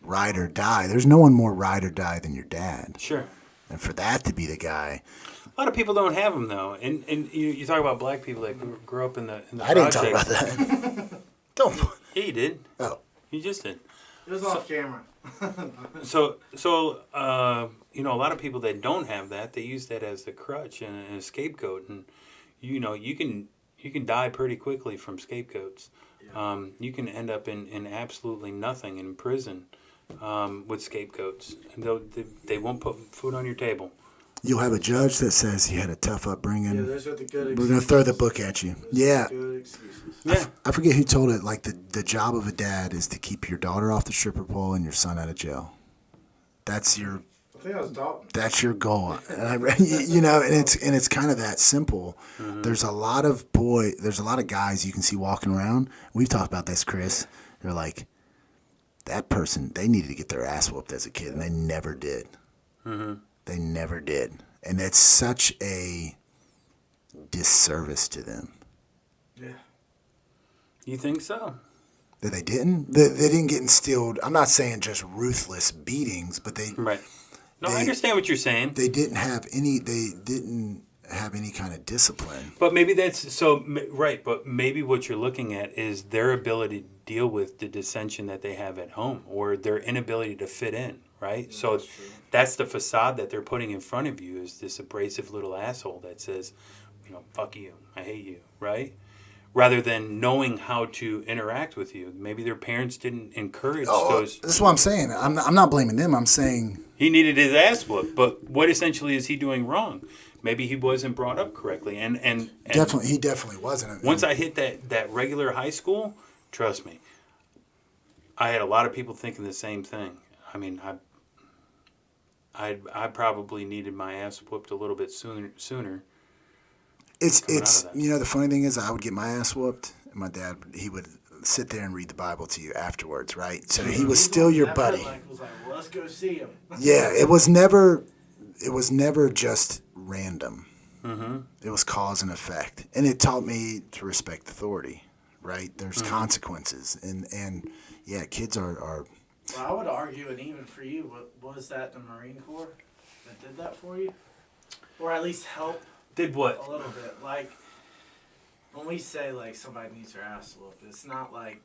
[SPEAKER 2] ride or die. There's no one more ride or die than your dad.
[SPEAKER 3] Sure.
[SPEAKER 2] And for that to be the guy.
[SPEAKER 3] A lot of people don't have them though, and you talk about black people that grew up in the
[SPEAKER 2] I didn't talk about that. Don't.
[SPEAKER 3] Yeah, you did.
[SPEAKER 2] Oh.
[SPEAKER 3] You just did.
[SPEAKER 4] It was off camera.
[SPEAKER 3] So you know, a lot of people that don't have that, they use that as the crutch and a scapegoat, and you know, you can die pretty quickly from scapegoats. Yeah. You can end up in absolutely nothing in prison with scapegoats, and they won't put food on your table.
[SPEAKER 2] You'll have a judge that says you had a tough upbringing.
[SPEAKER 4] Yeah, those are the good excuses.
[SPEAKER 2] We're going to throw the book at you. Yeah.
[SPEAKER 4] Good excuses.
[SPEAKER 3] Yeah.
[SPEAKER 2] I forget who told it. Like the job of a dad is to keep your daughter off the stripper pole and your son out of jail. That's your.
[SPEAKER 4] I think I was Dalton.
[SPEAKER 2] That's your goal, and you know, and it's kind of that simple. Mm-hmm. There's a lot of guys you can see walking around. We've talked about this, Chris. They're like, that person, they needed to get their ass whooped as a kid, and they never did. Mm-hmm. They never did, and it's such a disservice to them.
[SPEAKER 4] Yeah.
[SPEAKER 3] You think so?
[SPEAKER 2] That they didn't. They didn't get instilled. I'm not saying just ruthless beatings, but they.
[SPEAKER 3] Right. No, I understand what you're saying.
[SPEAKER 2] They didn't have any. They didn't have any kind of discipline.
[SPEAKER 3] But maybe that's so right. But maybe what you're looking at is their ability to deal with the dissension that they have at home, or their inability to fit in. Right. Yeah, so that's the facade that they're putting in front of you, is this abrasive little asshole that says, you know, fuck you, I hate you. Right. Rather than knowing how to interact with you. Maybe their parents didn't encourage those.
[SPEAKER 2] That's what I'm saying. I'm not blaming them. I'm saying
[SPEAKER 3] he needed his ass whooped. But what essentially is he doing wrong? Maybe he wasn't brought up correctly. And
[SPEAKER 2] definitely, he definitely wasn't.
[SPEAKER 3] Once I hit that regular high school, trust me, I had a lot of people thinking the same thing. I mean, I probably needed my ass whooped a little bit sooner.
[SPEAKER 2] It's you know, the funny thing is I would get my ass whooped, and my dad, he would sit there and read the Bible to you afterwards, right? So he was still your buddy.
[SPEAKER 4] Was like, well, let's go see him.
[SPEAKER 2] Yeah, it was never just random. Mm-hmm. It was cause and effect, and it taught me to respect authority. Right? There's consequences, and yeah, kids are.
[SPEAKER 4] Well, I would argue, and even for you, was that the Marine Corps that did that for you, or at least help?
[SPEAKER 3] Did what?
[SPEAKER 4] A little bit. Like, when we say, like, somebody needs their ass whooped, it's not like,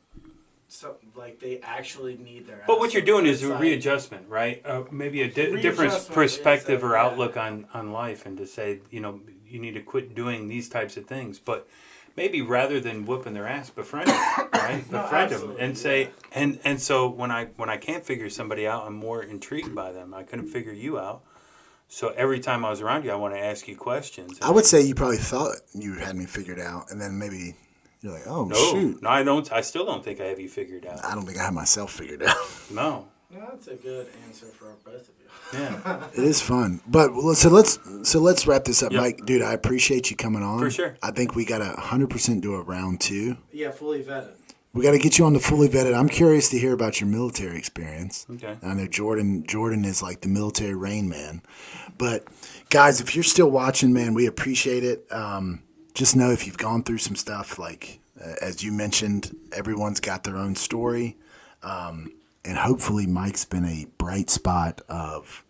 [SPEAKER 4] they actually need their ass
[SPEAKER 3] But what you're doing is a
[SPEAKER 4] like,
[SPEAKER 3] readjustment, right? Maybe a different perspective or outlook on life, and to say, you know, you need to quit doing these types of things. But maybe rather than whooping their ass, befriend them, right? Befriend them and say, and so when I can't figure somebody out, I'm more intrigued by them. I couldn't figure you out. So every time I was around you, I want to ask you questions.
[SPEAKER 2] I would say you probably thought you had me figured out, and then maybe you're like, "Oh, shoot!"
[SPEAKER 3] No, I don't. I still don't think I have you figured out.
[SPEAKER 2] I don't think I have myself figured out.
[SPEAKER 3] No.
[SPEAKER 4] No, that's a good answer for both of you.
[SPEAKER 3] Yeah,
[SPEAKER 2] it is fun. But so let's wrap this up,
[SPEAKER 3] yep.
[SPEAKER 2] Mike. Dude, I appreciate you coming on.
[SPEAKER 3] For sure.
[SPEAKER 2] I think we got to 100% do a round 2.
[SPEAKER 4] Yeah, fully vetted.
[SPEAKER 2] We got to get you on the fully vetted. I'm curious to hear about your military experience.
[SPEAKER 3] Okay.
[SPEAKER 2] I know Jordan is like the military Rain Man. But guys, if you're still watching, man, we appreciate it. Just know if you've gone through some stuff, like as you mentioned, everyone's got their own story. And hopefully Mike's been a bright spot of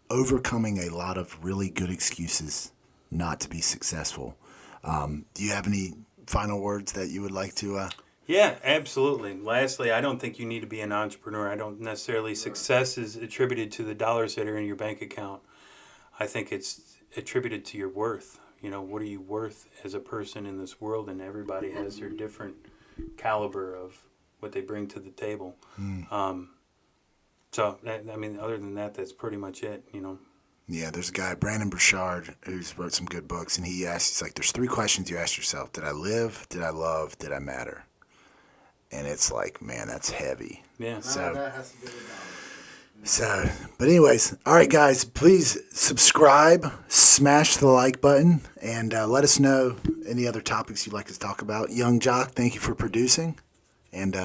[SPEAKER 2] overcoming a lot of really good excuses not to be successful. Do you have any final words that you would like to...
[SPEAKER 3] Yeah, absolutely. Lastly, I don't think you need to be an entrepreneur. I don't necessarily success is attributed to the dollars that are in your bank account. I think it's attributed to your worth. You know, what are you worth as a person in this world? And everybody has their different caliber of what they bring to the table. So, I mean, other than that, that's pretty much it, you know.
[SPEAKER 2] Yeah, there's a guy, Brandon Burchard, who's wrote some good books, and he's like, there's 3 questions you ask yourself. Did I live? Did I love? Did I matter? And it's like, man, that's heavy.
[SPEAKER 3] Yeah.
[SPEAKER 2] So
[SPEAKER 4] that has to be the dollar.
[SPEAKER 2] So, but anyways, all right, guys, please subscribe, smash the like button, and let us know any other topics you'd like us to talk about. Young Jock, thank you for producing. And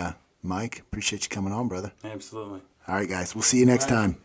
[SPEAKER 2] Mike, appreciate you coming on, brother.
[SPEAKER 3] Absolutely.
[SPEAKER 2] All right, guys, we'll see you next time.